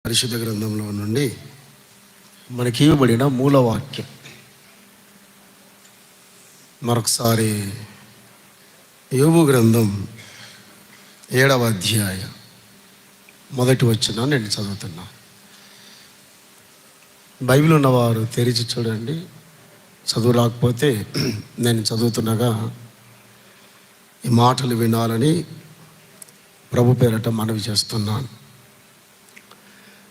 పరిశుద్ధ గ్రంథంలో నుండి మనకి ఇవ్వబడిన మూలవాక్యం మరొకసారి యోబు గ్రంథం 7వ అధ్యాయం మొదటి వచనం నేను చదువుతున్నా. బైబిల్ ఉన్నవారు తెరిచి చూడండి. చదువు రాకపోతే నేను చదువుతుండగా ఈ మాటలు వినాలని ప్రభు పేరట మనవి చేస్తున్నాను.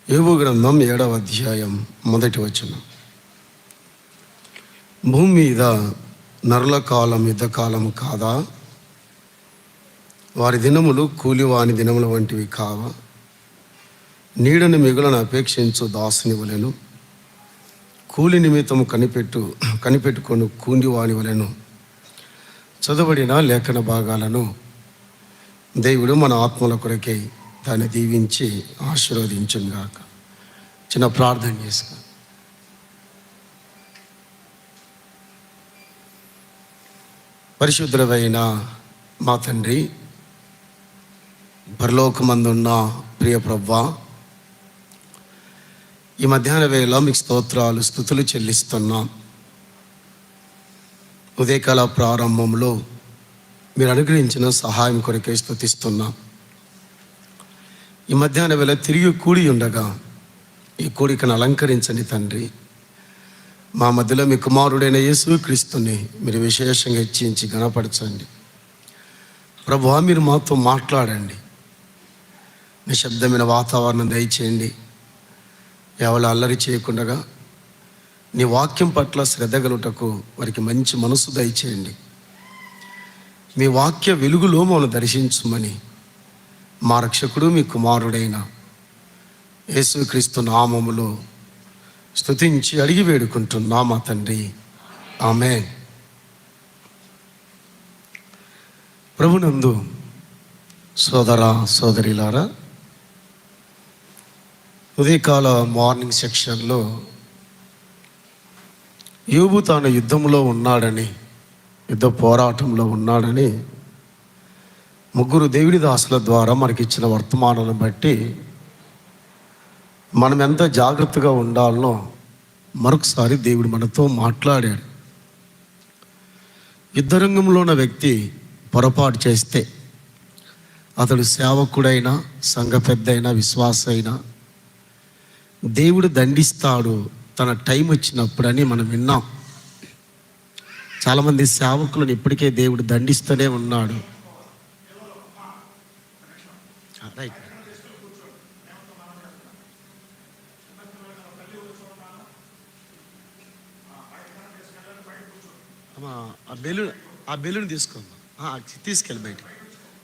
యోబు గ్రంథం 7వ అధ్యాయం మొదటి వచనం. భూమి మీద నరుల కాలం యుద్ధకాలం కాదా? వారి దినములు కూలివాని దినముల వంటివి కావా? నీడను మిగులను అపేక్షించు దాసుని వలెను, కూలి నిమిత్తము కనిపెట్టుకొని కూలివాని వలెను. చదవబడిన లేఖన భాగాలను దేవుడు మన ఆత్మల కొరకై దాన్ని దీవించి ఆశీర్వదించుగాక. చిన్న ప్రార్థన చేసుకో. పరిశుద్ధుడైన మా తండ్రి, పరలోకమందున్న ప్రియ ప్రభువా, ఈ మధ్యాహ్న వేళ మీకు స్తోత్రాలు స్తుతులు చెల్లిస్తున్నాం. ఉదయకాల ప్రారంభంలో మీరు అనుగ్రహించిన సహాయం కొరకై స్తుతిస్తున్నాం. ఈ మధ్యాహ్న వేళ తిరిగి కూడి ఉండగా ఈ కోడికను అలంకరించండి తండ్రి. మా మధ్యలో మీ కుమారుడైన యేసుక్రీస్తుని మీరు విశేషంగా హెచ్చించి గణపరచండి. ప్రభువా, మీరు మాతో మాట్లాడండి. నిశ్శబ్దమైన వాతావరణం దయచేయండి. ఎవరు అల్లరి చేయకుండా నీ వాక్యం పట్ల శ్రద్ధ కలుగుటకు వారికి మంచి మనసు దయచేయండి. మీ వాక్య వెలుగులో మమ్మల్ని దర్శించమని మా రక్షకుడు మీ కుమారుడైన యేసుక్రీస్తు నామములో స్తుతించి అడిగి వేడుకుంటున్నా మా తండ్రి, ఆమేన్. ప్రభునందు సోదర సోదరిలారా, ఉదయకాల మార్నింగ్ సెక్షన్లో యోబు తాను యుద్ధంలో ఉన్నాడని, యుద్ధ పోరాటంలో ఉన్నాడని ముగ్గురు దేవుని దాసుల ద్వారా మనకిచ్చిన వర్తమానాలను బట్టి మనం ఎంత జాగ్రత్తగా ఉండాలనో మరొకసారి దేవుడు మనతో మాట్లాడాడు. యుద్ధరంగంలో ఉన్న వ్యక్తి పొరపాటు చేస్తే అతడు సేవకుడైనా, సంఘ పెద్ద అయినా, విశ్వాస అయినా దేవుడు దండిస్తాడు తన టైం వచ్చినప్పుడని మనం విన్నాం. చాలామంది సేవకులను ఇప్పటికే దేవుడు దండిస్తూనే ఉన్నాడు. రైట్. ఆ బెలూన్ తీసుకోమ్మా, తీసుకెళ్ళి బయట,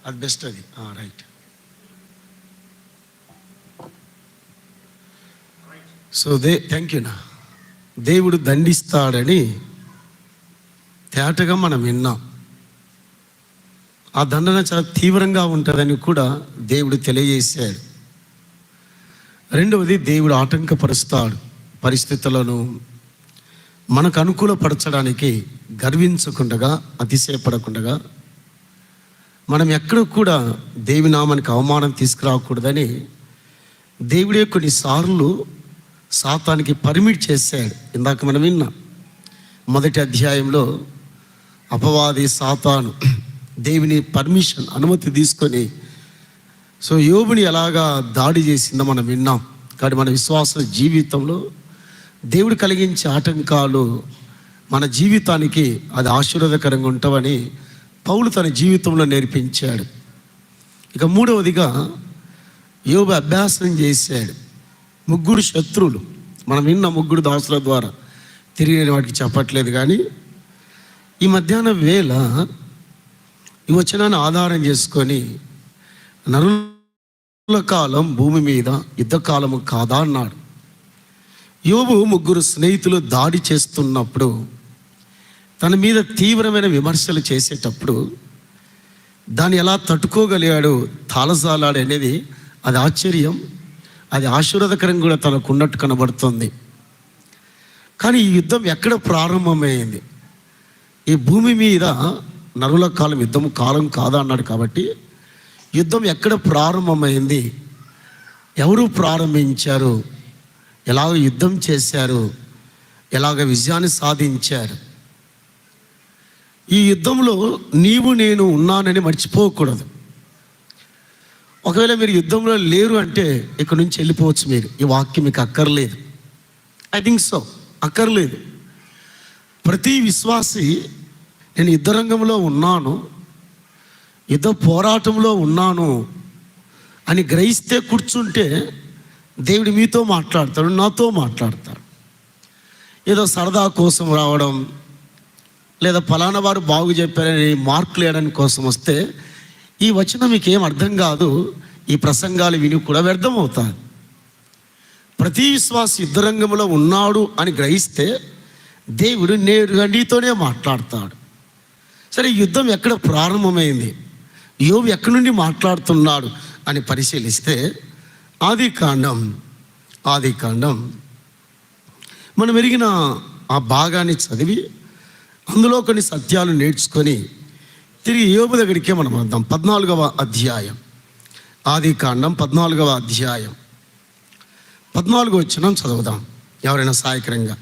అది బెస్ట్. అది రైట్. So thank you. దేవుడు దండిస్తాడని తేటగా మనం విన్నాం. ఆ దండన చాలా తీవ్రంగా ఉంటుందని కూడా దేవుడు తెలియజేశాడు. రెండవది, దేవుడు ఆటంకపరుస్తాడు. పరిస్థితులను మనకు అనుకూలపరచడానికి గర్వించకుండా, అతిశయపడకుండా, మనం ఎక్కడ కూడా దేవుని నామానికి అవమానం తీసుకురాకూడదని దేవుడే కొన్నిసార్లు సాతానికి పర్మిట్ చేశాడు. ఇందాక మనం విన్నాం మొదటి అధ్యాయంలో అపవాది సాతాను దేవుని పర్మిషన్, అనుమతి తీసుకొని సో యోబుని ఎలాగా దాడి చేసిందో మనం విన్నాం. కానీ మన విశ్వాస జీవితంలో దేవుడు కలిగించే ఆటంకాలు మన జీవితానికి అది ఆశీర్వాదకరంగా ఉంటావని పౌలు తన జీవితంలో నేర్పించాడు. ఇక మూడవదిగా యోబు అభ్యాసం చేశాడు. ముగ్గురు శత్రువులు మనం విన్న ముగ్గురు దాసుల ద్వారా, తిరిగి వాటికి చెప్పట్లేదు. కానీ ఈ మధ్యాహ్నం వేళ ఈ వచనాన్ని ఆధారం చేసుకొని నరుల కాలం భూమి మీద యుద్ధకాలము కాదా అన్నాడు. యోబు ముగ్గురు స్నేహితులు దాడి చేస్తున్నప్పుడు, తన మీద తీవ్రమైన విమర్శలు చేసేటప్పుడు దాన్ని ఎలా తట్టుకోగలిగాడు, తాళజాలాడు అనేది అది ఆశ్చర్యం, అది ఆశీర్వాదకరం కూడా తనకు ఉన్నట్టు కనబడుతుంది. కానీ ఈ యుద్ధం ఎక్కడ ప్రారంభమైంది? ఈ భూమి మీద నరుల కాలం యుద్ధము కాలం కాదా అన్నాడు. కాబట్టి యుద్ధం ఎక్కడ ప్రారంభమైంది? ఎవరు ప్రారంభించారు, ఎలాగ యుద్ధం చేశారు, ఎలాగ విజయాన్ని సాధించారు. ఈ యుద్ధంలో నీవు నేను ఉన్నానని మర్చిపోకూడదు. ఒకవేళ మీరు యుద్ధంలో లేరు అంటే ఇక్కడ నుంచి వెళ్ళిపోవచ్చు. మీరు ఈ వాక్యం మీకు అక్కర్లేదు. ఐ థింక్ సో, అక్కర్లేదు. ప్రతి విశ్వాసి నేను యుద్ధ రంగంలో ఉన్నాను, యుద్ధ పోరాటంలో ఉన్నాను అని గ్రహిస్తే కూర్చుంటే దేవుడు మీతో మాట్లాడతాడు, నాతో మాట్లాడతాడు. ఏదో సరదా కోసం రావడం, లేదా ఫలానా వారు బాగు చెప్పారని మార్కులు వేయడానికి కోసం వస్తే ఈ వచనం మీకు ఏం అర్థం కాదు. ఈ ప్రసంగాలు విని కూడా వ్యర్థం అవుతాయి. ప్రతి విశ్వాసి యుద్ధ రంగంలో ఉన్నాడు అని గ్రహిస్తే దేవుడు నేరుగా నీతోనే మాట్లాడతాడు. సరే, యుద్ధం ఎక్కడ ప్రారంభమైంది, యోబు ఎక్కడి నుండి మాట్లాడుతున్నాడు అని పరిశీలిస్తే ఆదికాండం మనం ఎరిగిన ఆ భాగాన్ని చదివి అందులో కొన్ని సత్యాలు నేర్చుకొని తిరిగి యోబు దగ్గరికే మనం వద్దాం. 14వ అధ్యాయం, ఆదికాండం 14వ అధ్యాయం 14 వచనం చదువుదాం. ఎవరైనా సాయకరంగా.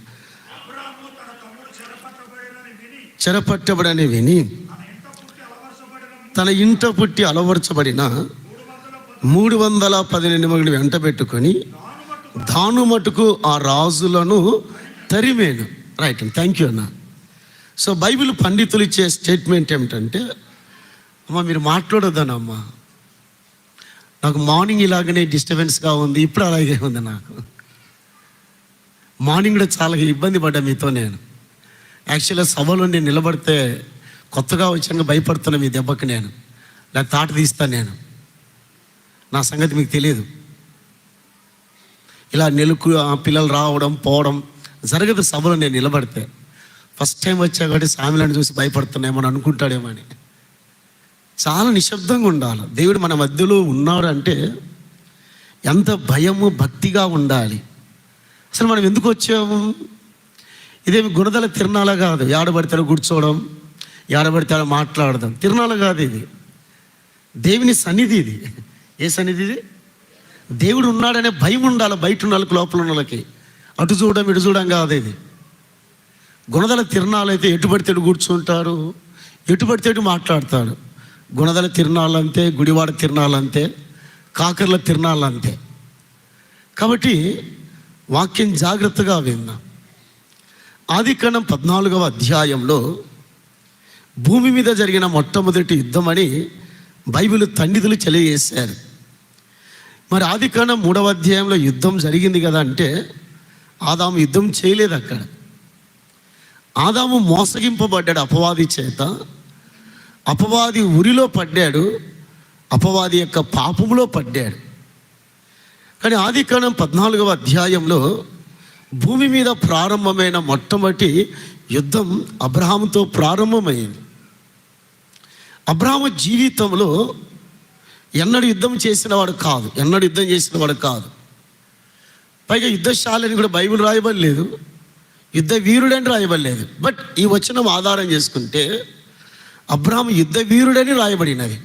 చెరపట్టబడని విని తన ఇంట పుట్టి అలవర్చబడిన 310 నిమిషాలు వెంట పెట్టుకొని దాను మటుకు ఆ రాజులను తరిమేను. రైట్, థ్యాంక్ యూ అన్న. సో బైబిల్ పండితులు ఇచ్చే స్టేట్మెంట్ ఏమిటంటే, అమ్మ మీరు మాట్లాడొద్దనమ్మా, నాకు మార్నింగ్ ఇలాగనే డిస్టర్బెన్స్గా ఉంది, ఇప్పుడు అలాగే ఉంది. నాకు మార్నింగ్ కూడా చాలా ఇబ్బంది పడ్డా మీతో. నేను యాక్చువల్గా సభలో నేను నిలబడితే కొత్తగా వచ్చాక భయపడుతున్నా మీ దెబ్బకి. నేను నాకు తాట తీస్తాను. నేను నా సంగతి మీకు తెలియదు. ఇలా నెలకు పిల్లలు రావడం పోవడం జరగదు సభలో నేను నిలబడితే. ఫస్ట్ టైం వచ్చా కాబట్టి సామిలను చూసి భయపడుతున్నాయేమో అని అనుకుంటాడేమో అని చాలా నిశ్శబ్దంగా ఉండాలి. దేవుడు మన మధ్యలో ఉన్నాడు అంటే ఎంత భయము భక్తిగా ఉండాలి. అసలు మనం ఎందుకు వచ్చాము? ఇదేమి గుణదల తిరణాల కాదు. ఏడబడితే కూర్చోవడం, ఏడబడితే మాట్లాడడం తిరణాల కాదు. ఇది దేవుని సన్నిధి. ఇది ఏ సన్నిధి? ఇది దేవుడు ఉన్నాడనే భయం ఉండాలి బయట ఉన్న వాళ్ళకి, లోపల ఉన్న వాళ్ళకి. అటు చూడడం ఇటు చూడడం కాదు. ఇది గుణదల తిరణాలు అయితే ఎటు పడితే కూర్చుంటారు, ఎటు పడితే మాట్లాడతాడు. గుణదల తిరణాలు అంతే, గుడివాడ తిరణాలు అంతే, కాకర్ల తిరణాలు అంతే. కాబట్టి వాక్యం జాగ్రత్తగా విన్నాం. ఆదికాండం 14వ అధ్యాయంలో భూమి మీద జరిగిన మొట్టమొదటి యుద్ధం అని బైబిల్ పండితులు తెలియజేశారు. మరి ఆదికాండం 3వ అధ్యాయంలో యుద్ధం జరిగింది కదా అంటే ఆదాము యుద్ధం చేయలేదు. అక్కడ ఆదాము మోసగింపబడ్డాడు అపవాది చేత. అపవాది ఉరిలో పడ్డాడు, అపవాది యొక్క పాపములో పడ్డాడు. కానీ ఆదికాండం 14వ అధ్యాయంలో భూమి మీద ప్రారంభమైన మొట్టమొదటి యుద్ధం అబ్రహాముతో ప్రారంభమైంది. అబ్రహాము జీవితంలో ఎన్నడూ యుద్ధం చేసిన వాడు కాదు, ఎన్నడూ యుద్ధం చేసిన వాడు కాదు. పైగా యుద్ధశాలని కూడా బైబిల్ రాయబడలేదు, యుద్ధ వీరుడని రాయబడలేదు. బట్ ఈ వచనం ఆధారం చేసుకుంటే అబ్రహాము యుద్ధ వీరుడని రాయబడినది.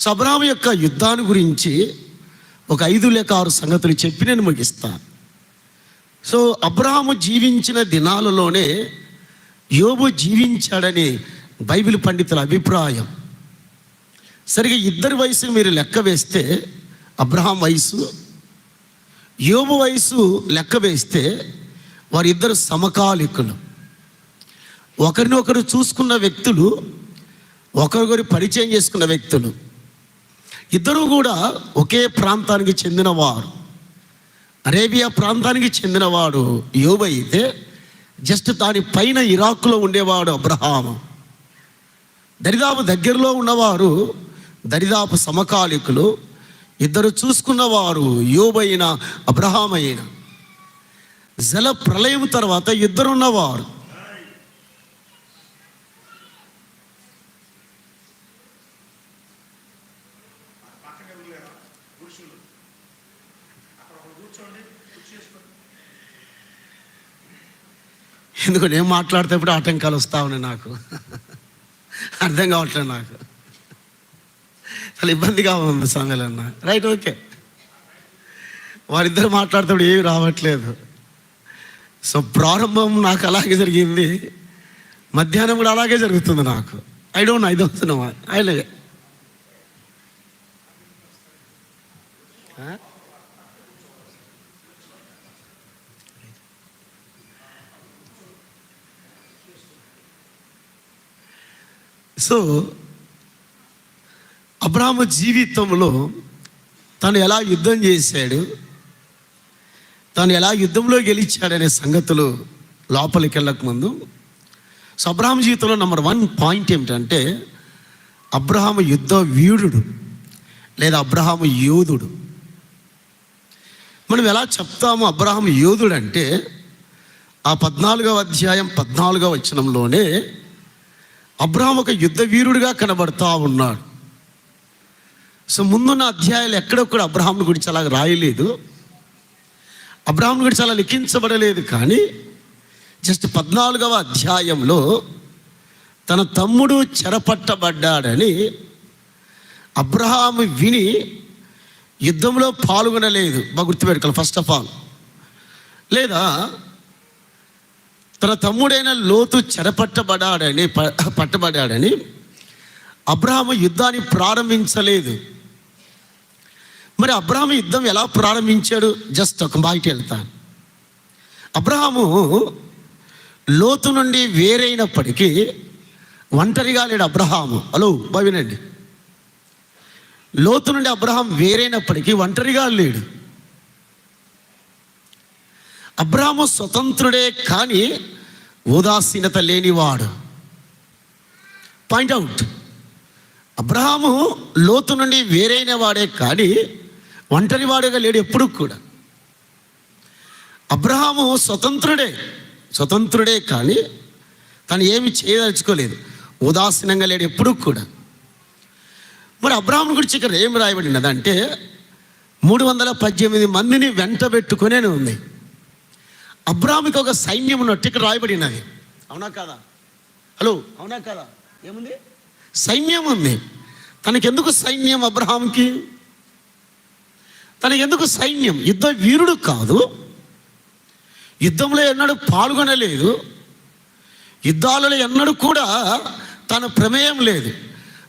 సో అబ్రహాము యొక్క యుద్ధాన్ని గురించి ఒక 5 లేక 6 సంగతులు చెప్పి నేను ముగిస్తాను. సో అబ్రహాము జీవించిన దినాలలోనే యోబు జీవించాడని బైబిల్ పండితుల అభిప్రాయం. సరిగా ఇద్దరి వయసు మీరు లెక్క వేస్తే, అబ్రహాం వయసు యోబు వయసు లెక్క వేస్తే వారిద్దరు సమకాలికులు. ఒకరినొకరు చూసుకున్న వ్యక్తులు, ఒకరికొకరు పరిచయం చేసుకున్న వ్యక్తులు. ఇద్దరు కూడా ఒకే ప్రాంతానికి చెందినవారు. అరేబియా ప్రాంతానికి చెందినవాడు యోబు అయితే జస్ట్ దాని పైన ఇరాకులో ఉండేవాడు అబ్రహాము. దరిదాపు దగ్గరలో ఉన్నవారు, దరిదాపు సమకాలికులు. ఇద్దరు చూసుకున్నవారు యోబు అయిన అబ్రహాం అయిన. జల ప్రళయం తర్వాత ఇద్దరున్నవారు. ఎందుకు నేను మాట్లాడితే ఆటంకాలు వస్తా ఉన్నాయి. నాకు అర్థం కావట్లేదు. నాకు చాలా ఇబ్బందిగా ఉంది సమయాలన్న. Right, okay. వారిద్దరు మాట్లాడుతూ ఏమి రావట్లేదు. సో ప్రారంభం నాకు అలాగే జరిగింది, మధ్యాహ్నం కూడా అలాగే జరుగుతుంది నాకు. ఐ డోంట్ నో అలాగే. సో అబ్రహాము జీవితంలో తను ఎలా యుద్ధం చేశాడు, తను ఎలా యుద్ధంలో గెలిచాడనే సంగతులు లోపలికి వెళ్ళక ముందు, సో అబ్రహాము జీవితంలో నెంబర్ 1 పాయింట్ ఏమిటంటే అబ్రహాము యుద్ధ వీరుడు లేదా అబ్రహాము యోధుడు. మనం ఎలా చెప్తాము అబ్రహాము యోధుడు అంటే ఆ 14వ అధ్యాయం 14వ వచనంలోనే అబ్రహాము ఒక యుద్ధ వీరుడిగా కనబడతా ఉన్నాడు. సో ముందున్న అధ్యాయాలు ఎక్కడ కూడా అబ్రహాముని గురించి అలా రాయలేదు, అబ్రహాముని గురించి అలా లిఖించబడలేదు. కానీ జస్ట్ 14వ అధ్యాయంలో తన తమ్ముడు చెరపట్టబడ్డాడని అబ్రహాము విని యుద్ధంలో పాల్గొనలేదు. బాగా గుర్తుపెట్టుకోవాలి. ఫస్ట్ ఆఫ్ ఆల్, లేదా తన తమ్ముడైన లోతు పట్టబడ్డాడని అబ్రహాము యుద్ధాన్ని ప్రారంభించలేదు. మరి అబ్రహాము యుద్ధం ఎలా ప్రారంభించాడు? జస్ట్ ఒక బయట వెళ్తాను. అబ్రహాము లోతు నుండి వేరైనప్పటికీ ఒంటరిగా లేడు. అబ్రహాము వినండి, లోతు నుండి అబ్రహాం వేరైనప్పటికీ ఒంటరిగా లేడు. అబ్రహాము స్వతంత్రుడే కానీ ఉదాసీనత లేనివాడు. Point out. అబ్రహాము లోతు నుండి వేరైన వాడే కానీ ఒంటరి వాడుగా లేడు ఎప్పుడు కూడా. అబ్రహాము స్వతంత్రుడే కానీ తను ఏమి చేయదలుచుకోలేదు, ఉదాసీనంగా లేడు ఎప్పుడు కూడా. మరి అబ్రహాము గురించి ఇక్కడ ఏం రాయబడినదంటే 318 మందిని వెంట పెట్టుకునే ఉంది. అబ్రహాముకి ఒక సైన్యం ఉన్నట్టు ఇక్కడ రాయబడినది. అవునా కాదా? అవునా కాదా? ఏముంది? సైన్యం ఉంది. తనకెందుకు సైన్యం? అబ్రహాంకి తనకెందుకు సైన్యం? యుద్ధ వీరుడు కాదు, యుద్ధంలో ఎన్నడూ పాల్గొనలేదు, యుద్ధాలలో ఎన్నడూ కూడా తన ప్రమేయం లేదు.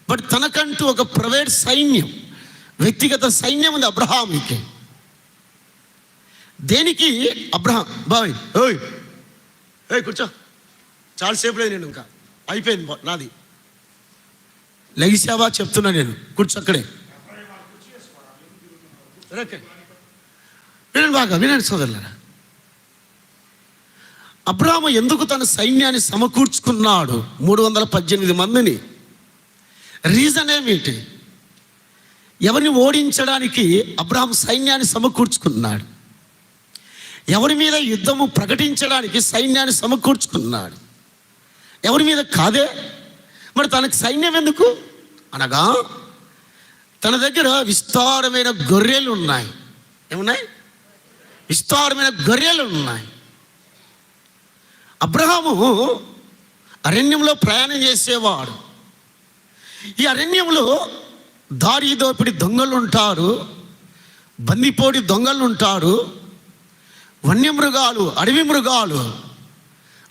బట్ తనకంటూ ఒక ప్రైవేట్ సైన్యం, వ్యక్తిగత సైన్యం ఉంది అబ్రహాంకి. దేనికి? అబ్రహాం ఓయ్ కూర్చో, చాలాసేపు లేదు, నేను ఇంకా అయిపోయింది నాది, లెగిసావా చెప్తున్నా నేను, కూర్చో అక్కడే. వినండి సోదరులారా, అబ్రహాము ఎందుకు తన సైన్యాన్ని సమకూర్చుకున్నాడు 318 మందిని? రీజన్ ఏమిటి? ఎవరిని ఓడించడానికి అబ్రహాం సైన్యాన్ని సమకూర్చుకున్నాడు? ఎవరి మీద యుద్ధము ప్రకటించడానికి సైన్యాన్ని సమకూర్చుకున్నాడు? ఎవరి మీద కాదే. మరి తనకు సైన్యం ఎందుకు అనగా తన దగ్గర విస్తారమైన గొర్రెలు ఉన్నాయి. ఏమున్నాయి? విస్తారమైన గొర్రెలు ఉన్నాయి. అబ్రహాము అరణ్యంలో ప్రయాణం చేసేవాడు. ఈ అరణ్యంలో దారి దోపిడి దొంగలు ఉంటారు, బందిపోడి దొంగలు ఉంటారు, వన్యమృగాలు, అడవి మృగాలు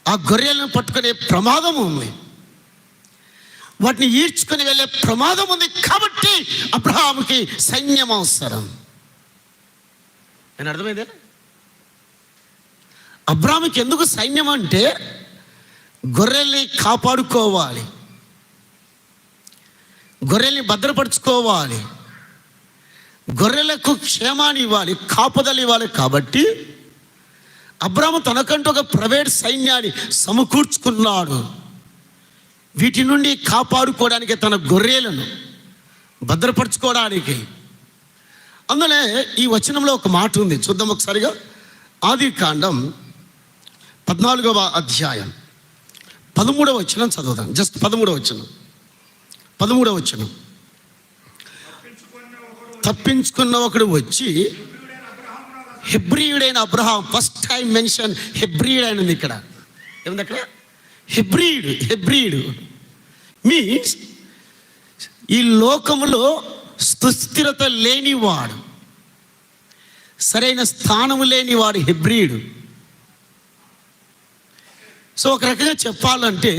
ఆ గొర్రెలను పట్టుకునే ప్రమాదం ఉంది, వాటిని ఈడ్చుకొని వెళ్ళే ప్రమాదం ఉంది. కాబట్టి అబ్రహాముకి సైన్యం అవసరం. నేను అర్థమైందే? అబ్రహాముకి ఎందుకు సైన్యం అంటే గొర్రెల్ని కాపాడుకోవాలి, గొర్రెల్ని భద్రపరుచుకోవాలి, గొర్రెలకు క్షేమాన్ని ఇవ్వాలి, కాపుదలు ఇవ్వాలి. కాబట్టి అబ్రహాము తనకంటూ ఒక ప్రైవేట్ సైన్యాన్ని సమకూర్చుకున్నాడు. వీటి నుండి కాపాడుకోవడానికి, తన గొర్రెలను భద్రపరచుకోవడానికి. అందులో ఈ వచనంలో ఒక మాట ఉంది, చూద్దాం ఒకసారిగా. ఆదికాండం 14వ అధ్యాయం 13వ వచనం చదువుదాం. జస్ట్ 13వ వచనం. తప్పించుకున్న ఒకడు వచ్చి, హెబ్రీయుడైన అబ్రహాం, ఫస్ట్ టైం మెన్షన్ హెబ్రీయుడు ఉంది ఇక్కడ. ఏముంది అక్కడ? హెబ్రీయుడు మీన్స్ ఈ లోకములో సుస్థిరత లేనివాడు, సరైన స్థానము లేని వాడు హెబ్రీయుడు. సో ఒక రకంగా చెప్పాలంటే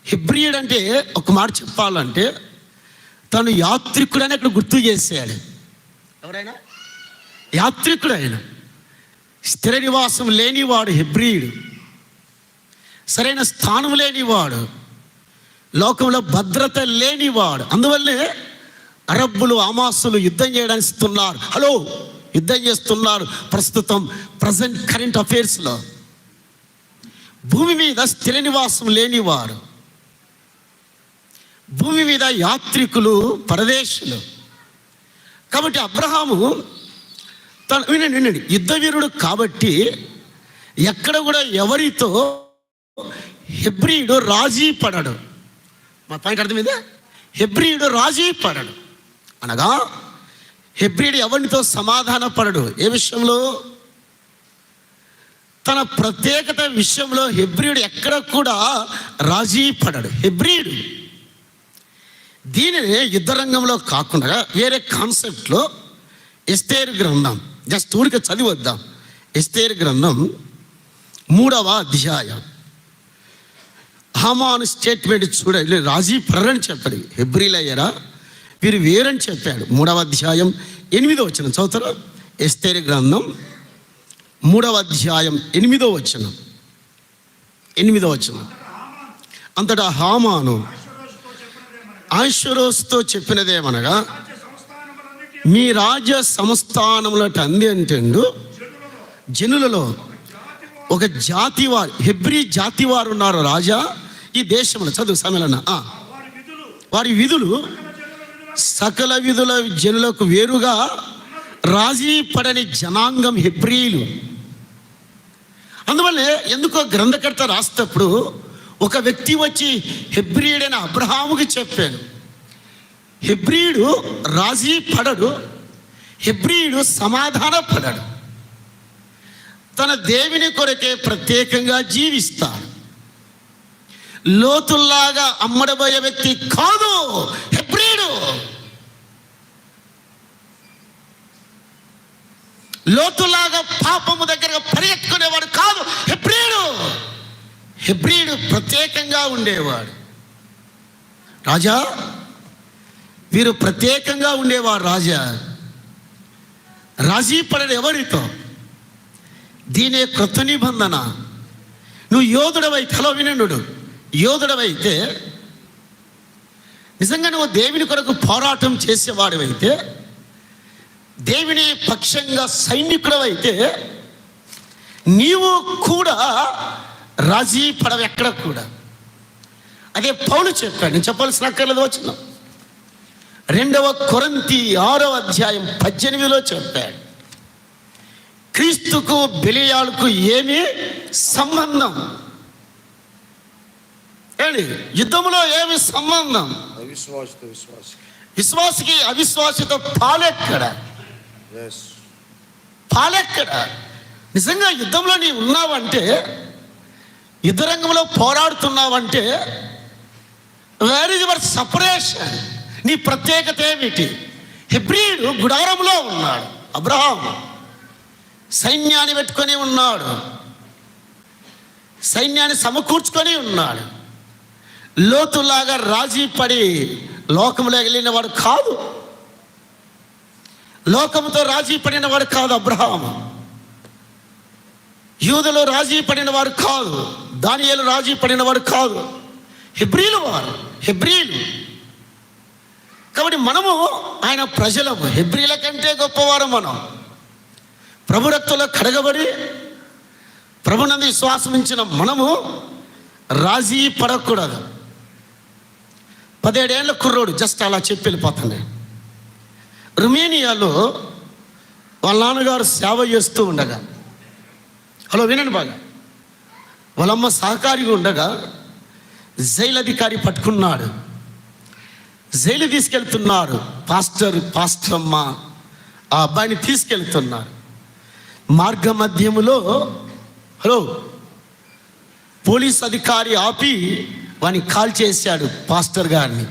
హెబ్రీయుడు అంటే, ఒక మాట చెప్పాలంటే, తను యాత్రికుడని అక్కడ గుర్తు చేశాడు. ఎవరైనా యాత్రికుడు, ఆయన స్థిర నివాసం లేనివాడు హెబ్రీయుడు, సరైన స్థానం లేనివాడు, లోకంలో భద్రత లేనివాడు. అందువల్లే అరబ్బులు హమాసులు యుద్ధం చేయడానికి ఇస్తున్నారు. యుద్ధం చేస్తున్నారు ప్రస్తుతం ప్రజెంట్ కరెంట్ అఫైర్స్లో. భూమి మీద స్థిర నివాసం లేనివారు, భూమి మీద యాత్రికులు, పరదేశులు. కాబట్టి అబ్రహాము వినండి, యుద్ధ వీరుడు కాబట్టి ఎక్కడ కూడా ఎవరితో హెబ్రీయుడు రాజీ పడడు. మా పాయింట్ అర్థమైందా? హెబ్రీయుడు రాజీ పడడు అనగా హెబ్రీయుడు ఎవరితో సమాధాన పడడు. ఏ విషయంలో? తన ప్రత్యేకత విషయంలో హెబ్రీయుడు ఎక్కడ కూడా రాజీ పడడు. హెబ్రీయుడు దీనిని యుద్ధ రంగంలో కాకుండా వేరే కాన్సెప్ట్లో ఎస్తేరు గ్రంథం, జస్ట్ ఊరికే చదివద్దాం. ఎస్తేరు గ్రంథం 3వ అధ్యాయం. హామాను స్టేట్మెంట్ చూడండి, రాజీ పడరని చెప్పాడు. హెబ్రీలు అయ్యారా, వీరు వేరని చెప్పాడు. 3వ అధ్యాయం 8వ వచనం చదువుతారా? ఎస్తేరు గ్రంథం 3వ అధ్యాయం 8వ వచనం. 8వ వచనం. అంతటా హామాను అహష్వేరోషుతో చెప్పినదేమనగా, మీ రాజ్య సంస్థానములట అందేంటండు జనులలో ఒక జాతి వారు, హెబ్రీ జాతి వారు ఉన్నారు రాజా ఈ దేశంలో. చదువు సమ్మేళన. వారి విధులు సకల విధుల జనులకు వేరుగా రాజీ పడని జనాంగం హెబ్రీలు. అందువల్లే ఎందుకో గ్రంథకర్త రాసేటప్పుడు ఒక వ్యక్తి వచ్చి హెబ్రీయుడైన అబ్రహాముకి చెప్పాను, హెబ్రీయుడు రాజీ పడడు, హెబ్రీయుడు సమాధాన పడడు, తన దేవుని కొరకే ప్రత్యేకంగా జీవిస్తాడు. లోతుల్లాగా అమ్మడబోయే వ్యక్తి కాదు హెబ్రీయుడు. లోతులాగా పాపము దగ్గరగా పరిగెత్తుకునేవాడు కాదు హెబ్రీయుడు. హెబ్రీయుడు ప్రత్యేకంగా ఉండేవాడు. రాజా, వీరు ప్రత్యేకంగా ఉండేవాడు. రాజా రాజీ పడడు ఎవరితో? దీనే కృత నిబంధన. నువ్వు యోధుడవైతే, వినండు, యోధుడవైతే, నిజంగా నువ్వు దేవుని కొరకు పోరాటం చేసేవాడివైతే, దేవుని పక్షంగా సైనికుడవైతే, నీవు కూడా రాజీ పడవు ఎక్కడ కూడా. అదే పౌలు చెప్పాడు. నేను చెప్పాల్సిన అక్కర్లేదు. వచ్చిన 2వ కొరింథీ 6వ అధ్యాయం 18లో చెప్పాడు, క్రీస్తుకు బెలియాలకు ఏమి సంబంధం? యుద్ధంలో ఏమి సంబంధం? విశ్వాసికి అవిశ్వాసితో పాలెక్కడ? పాలెక్కడ? నిజంగా యుద్ధంలో నీవు ఉన్నావంటే, యుద్ధ రంగంలో పోరాడుతున్నావంటే, వేర్ ఇస్ యువర్ సపరేషన్? నీ ప్రత్యేకత ఏమిటి? హెబ్రీయుడు గుడారంలో ఉన్నాడు, అబ్రహాము సైన్యాన్ని పెట్టుకొని ఉన్నాడు, సైన్యాన్ని సమకూర్చుకొని ఉన్నాడు. లోతులాగా రాజీ పడి లోకంలో వెళ్ళిన వాడు కాదు, లోకంతో రాజీ పడిన వాడు కాదు అబ్రహాము. యూదులు రాజీ పడిన వారు కాదు, దానియేలు రాజీ పడిన వాడు కాదు, హెబ్రీలు వారు, హెబ్రీలు. కాబట్టి మనము ఆయన ప్రజలము, హెబ్రీల కంటే గొప్పవారు మనం. ప్రభు రక్తంలో కడగబడి ప్రభునందు విశ్వాసం ఉంచిన మనము రాజీ పడకూడదు. 17 ఏళ్ళ కుర్రోడు జస్ట్ అలా చెప్పి వెళ్ళిపోతాను. రుమేనియాలో వాళ్ళ నాన్నగారు సేవ చేస్తూ ఉండగా, వినండి బాగా, వాళ్ళమ్మ సహకారిగా ఉండగా జైలు అధికారి పట్టుకున్నాడు. జైలు తీసుకెళ్తున్నారు. పాస్టర్ అమ్మ ఆ అబ్బాయిని తీసుకెళ్తున్నారు. మార్గ మధ్యములో పోలీస్ అధికారి ఆపి వాని కాల్ చేశాడు పాస్టర్ గారిని.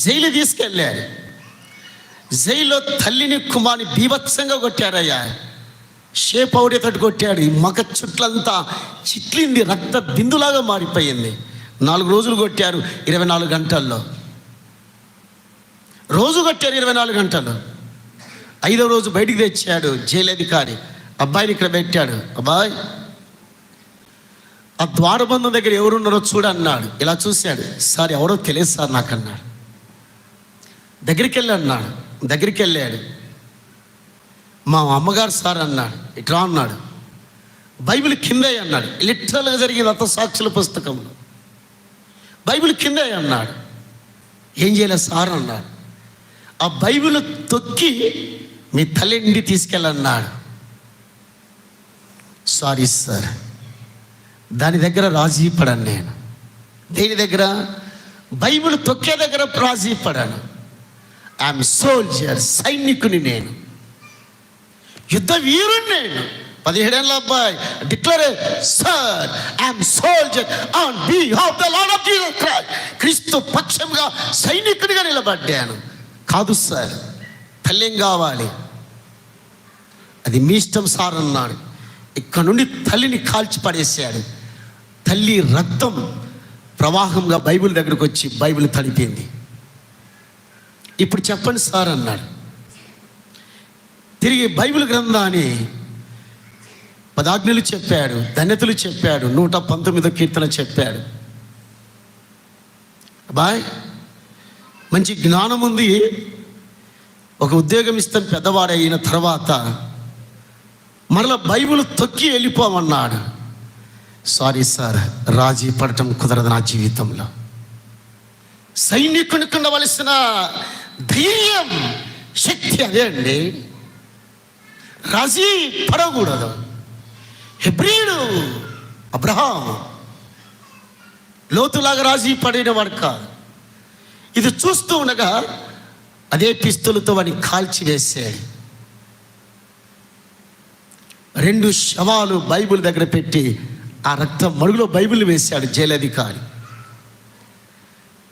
జైలు తీసుకెళ్ళాడు. జైల్లో తల్లిని కుమార్ని బీభత్సంగా కొట్టారయ్యా. షేపౌడేతోటి కొట్టాడు. ఈ మగ చుట్లంతా చిట్లింది, రక్త బిందులాగా మారిపోయింది. 4 రోజులు కొట్టారు 24 గంటల్లో. రోజు కొట్టారు 24 గంటలు. 5వ రోజు బయటికి తెచ్చాడు జైలు అధికారి. అబ్బాయిని ఇక్కడ పెట్టాడు. అబ్బాయి, ఆ ద్వారబంధం దగ్గర ఎవరున్నారో చూడన్నాడు. ఇలా చూశాడు. సార్ ఎవరో తెలియదు సార్ నాకు అన్నాడు. దగ్గరికి వెళ్ళి అన్నాడు. దగ్గరికి వెళ్ళాడు. మా అమ్మగారు సార్ అన్నాడు. ఇట్లా అన్నాడు. బైబిల్ కిందే అన్నాడు. లిటరల్గా జరిగింది అంత సాక్షుల పుస్తకంలో. బైబిల్ కిందే అన్నాడు. ఏం చేయలేదు సార్ అన్నాడు. ఆ బైబిల్ తొక్కి మీ తల్లింటి తీసుకెళ్ళన్నాడు. సారీ సార్, దాని దగ్గర రాజీ పడాను నేను. దేని దగ్గర? బైబిల్ తొక్కే దగ్గర రాజీ పడాను. ఐఎమ్ సోల్జర్, సైనికుని నేను, యుద్ధ వీరుని నేను. 17 ఏళ్ళ అబ్బాయి declare, sir I'm soldier on behalf the lord of Jesus Christ. క్రీస్తు పక్షంగా సైనికుడిగా నిలబడ్డాను. కాదు సార్, తల్లేం కావాలి, అది మీ ఇష్టం సార్ అన్నాడు. ఇక్కడ నుండి తల్లిని కాల్చి పడేసాడు. తల్లి రక్తం ప్రవాహంగా బైబిల్ దగ్గరకు వచ్చి బైబిల్ తడిపింది. ఇప్పుడు చెప్పండి సార్ అన్నాడు. తిరిగి బైబిల్ గ్రంథాన్ని 10 ఆజ్ఞలు చెప్పాడు, ధన్యతలు చెప్పాడు, 119వ కీర్తన చెప్పాడు. బాయ్, మంచి జ్ఞానం ఉంది, ఒక ఉద్యోగం ఇస్తాను పెద్దవాడు అయిన తర్వాత మరలా బైబిల్ తొక్కి వెళ్ళిపోమన్నాడు. సారీ సార్, రాజీ పడటం కుదరదు నా జీవితంలో. సైనికునికి ఉండవలసిన ధైర్యం, శక్తి అదే అండి. రాజీ పడకూడదు. హెబ్రీయుడు అబ్రహాం లోతులాగా రాజీ పడినవాడు కాదు. ఇది చూస్తూ ఉండగా అదే పిస్తులతో వాడిని కాల్చివేసాడు. 2 శవాలు బైబిల్ దగ్గర పెట్టి ఆ రక్తం మడుగులో బైబిల్ వేశాడు జైలధికారి.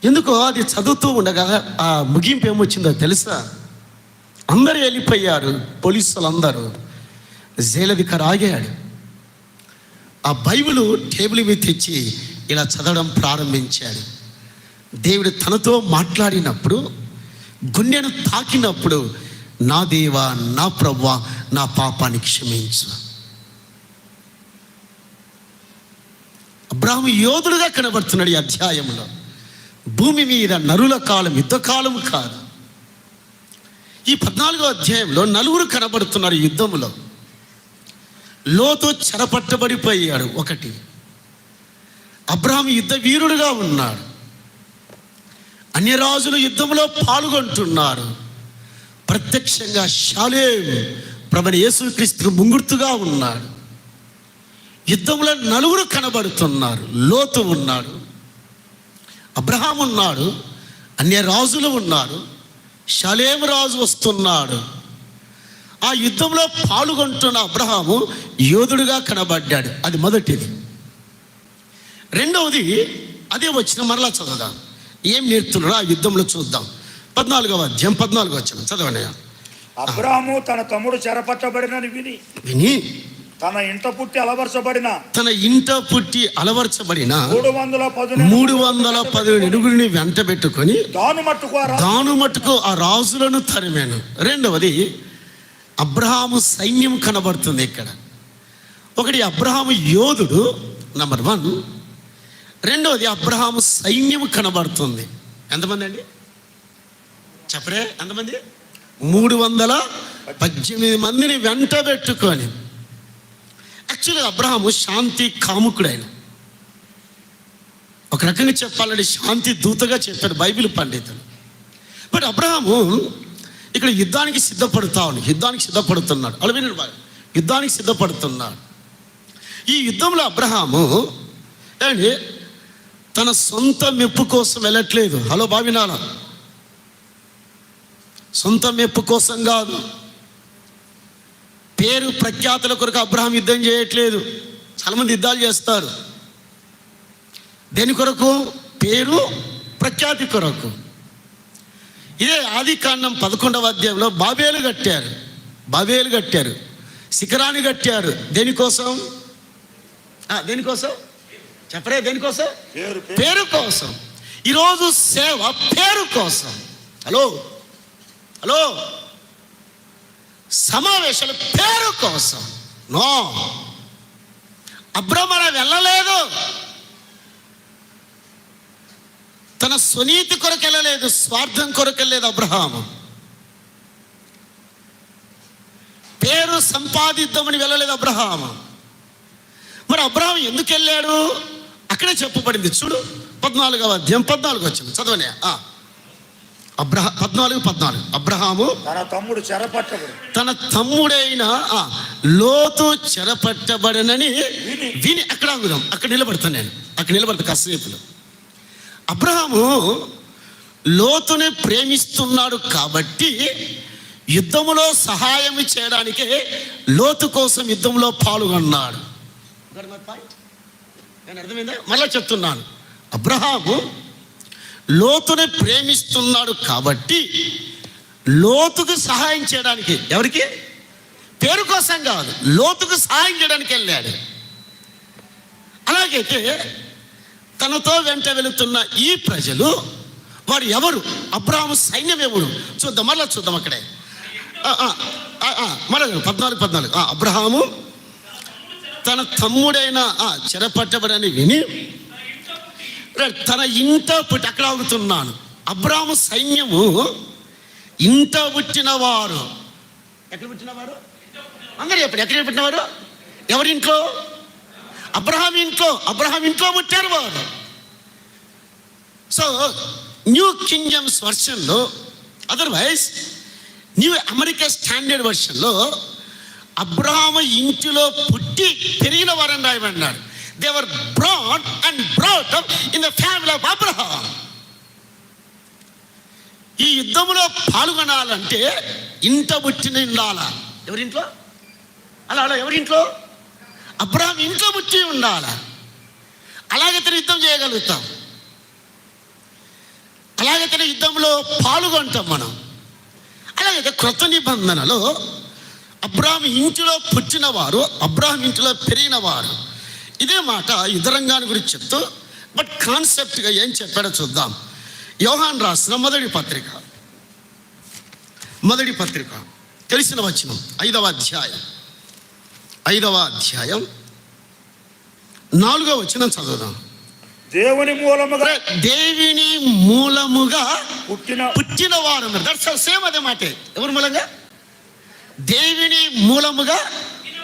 ఎందుకో అది చదువుతూ ఉండగా ఆ ముగింపు ఏమొచ్చిందో తెలుసా? అందరూ వెళ్ళిపోయారు, పోలీసులు అందరూ. జైలధికారి ఆగాడు. ఆ బైబిల్ టేబుల్ మీద తెచ్చి ఇలా చదవడం ప్రారంభించాడు. దేవుడు తనతో మాట్లాడినప్పుడు, గుండెను తాకినప్పుడు, నా దేవా, నా ప్రభువా, నా పాపాన్ని క్షమించు. అబ్రాహాము యోధుడుగా కనబడుతున్నాడు ఈ అధ్యాయంలో. భూమి మీద నరుల కాలం యుద్ధకాలం కాదు. ఈ 14వ అధ్యాయంలో 4 కనబడుతున్నారు యుద్ధములో. లోతు చెరపట్టబడిపోయాడు. 1, అబ్రాహాము యుద్ధ వీరుడుగా ఉన్నాడు. అన్యరాజులు యుద్ధంలో పాల్గొంటున్నారు. ప్రత్యక్షంగా షాలేం ప్రభువైన యేసుక్రీస్తుకు ముంగుర్తుగా ఉన్నాడు. యుద్ధంలో 4 కనబడుతున్నారు. లోతు ఉన్నాడు, అబ్రహాం ఉన్నాడు, అన్య రాజులు ఉన్నారు, షాలేం రాజు వస్తున్నాడు. ఆ యుద్ధంలో పాల్గొంటున్న అబ్రహాము యోధుడుగా కనబడ్డాడు. అది మొదటిది. రెండవది, అదే వచ్చిన మరలా చదువుదాం. ఏం నేర్చున్నాడో ఆ యుద్ధంలో చూద్దాం. 14వ అధ్యాయం 14వ వచనం చదవండి. అబ్రాహాము తన తమ్ముడు చెరపట్టబడినని విని తన ఇంట పుట్టి అలవర్చబడిన 310 నిరుగురిని వెంట పెట్టుకొని దాను మట్టుకు ఆ రాజులను తరిమాను. రెండవది, అబ్రహాము సైన్యం కనబడుతుంది ఇక్కడ. ఒకటి, అబ్రహాము యోధుడు నంబర్ 1. రెండవది, అబ్రహాము సైన్యం కనబడుతుంది. ఎంతమంది అండి చెప్పరే? ఎంతమంది? 318 మందిని వెంట పెట్టుకొని. యాక్చువల్గా అబ్రహాము శాంతి కాముకుడైన, ఒక రకంగా చెప్పాలంటే శాంతి దూతగా చెప్పాడు బైబిల్ పండితులు. బట్ అబ్రహాము ఇక్కడ యుద్ధానికి సిద్ధపడుతున్నాడు. అలా వినండి బాగా, యుద్ధానికి సిద్ధపడుతున్నాడు. ఈ యుద్ధంలో అబ్రహాము ఏమండి తన సొంత మెప్పు కోసం వెళ్ళట్లేదు. హలో భావినాలా, సొంత మెప్పు కోసం కాదు, పేరు ప్రఖ్యాతుల కొరకు అబ్రహాం యుద్ధం చేయట్లేదు. చాలామంది యుద్ధాలు చేస్తారు. దేని కొరకు? పేరు ప్రఖ్యాతి కొరకు. ఇదే ఆదికాండం 11వ అధ్యాయంలో బాబేలు కట్టారు, శిఖరాన్ని కట్టారు. దేనికోసం? దేనికోసం చెప్పరే? దేనికోసం? పేరు కోసం. ఈరోజు సేవ పేరు కోసం. హలో, సమావేశాలు పేరు కోసం. నో, అబ్రాహాము అలా వెళ్ళలేదు. తన స్వనీతి కొరకు వెళ్ళలేదు, స్వార్థం కొరకు వెళ్ళలేదు. అబ్రహాము పేరు సంపాదిద్దామని వెళ్ళలేదు. అబ్రహాము మరి అబ్రహాము ఎందుకు వెళ్ళాడు? అక్కడే చెప్పబడింది. చూడు, 14వ అధ్యాయం 14 వచ్చింది, చదవనే. 14 అబ్రహాము తన తమ్ముడైన లోతు చెరపట్టబడనని విని, అక్కడ నిలబడతా కాసేపులో. అబ్రహాము లోతుని ప్రేమిస్తున్నాడు కాబట్టి యుద్ధములో సహాయం చేయడానికి లోతు కోసం యుద్ధంలో పాల్గొన్నాడు. అర్థమైందా? మళ్ళా చెప్తున్నాను, అబ్రహాము లోతుని ప్రేమిస్తున్నాడు కాబట్టి లోతుకు సహాయం చేయడానికి, ఎవరికి? పేరు కోసం కాదు, లోతుకు సహాయం చేయడానికి వెళ్ళాడు. అలాగైతే తనతో వెంట వెళుతున్న ఈ ప్రజలు వారు ఎవరు? అబ్రహాము సైన్యం ఎవరు? మళ్ళా చూద్దాం అక్కడే. మళ్ళీ 14. అబ్రహాము తన తమ్ముడైన చెరపట్టబడని విని తన ఇంట పుట్టి, అక్కడ ఆగుతున్నాను. అబ్రహాము సైన్యము ఇంట పుట్టిన వారు. ఎక్కడ పుట్టినవారు? అందరూ చెప్పండి, ఎక్కడ పుట్టినవారు? ఎవరింట్లో? అబ్రహాం ఇంట్లో పుట్టారు వారు. సో న్యూ కింగ్ జేమ్స్ వర్షన్లో, అదర్వైజ్ న్యూ అమెరికా స్టాండర్డ్ వర్షన్లో అబ్రహాము ఇంటిలో పుట్టి పెరిగిన వారని రాయబడినాడు. They were brought and brought up in the family of Abraham. ఈ యుద్ధంలో పాల్గొనాలంటే ఇంట పుట్టిన ఉండాలా. ఎవరింట్లో? అలా ఎవరింట్లో? అబ్రహాం ఇంట్లో పుట్టి ఉండాలా. అలాగైతే యుద్ధం చేయగలుగుతాం, అలాగైతే యుద్ధంలో పాల్గొంటాం మనం. అలాగైతే క్రొత్త నిబంధనలో అబ్రహాం ఇంటిలో పుట్టిన వారు, అబ్రహాం ఇంటిలో పెరిగిన వారు. ఇదే మాట యుద్ధరంగాన్ని గురించి చెప్తూ, బట్ కాన్సెప్ట్గా ఏం చెప్పాడో చూద్దాం. యోహాను రాసిన మొదటి పత్రిక తెలిసిన వచనం 5వ అధ్యాయం 4వ వచనం చదువుదాం. దేవుని మూలముగా పుట్టిన వారు. దట్స్ సేమ్ అదే మాటే. ఎవరి మూలంగా? దేవుని మూలముగా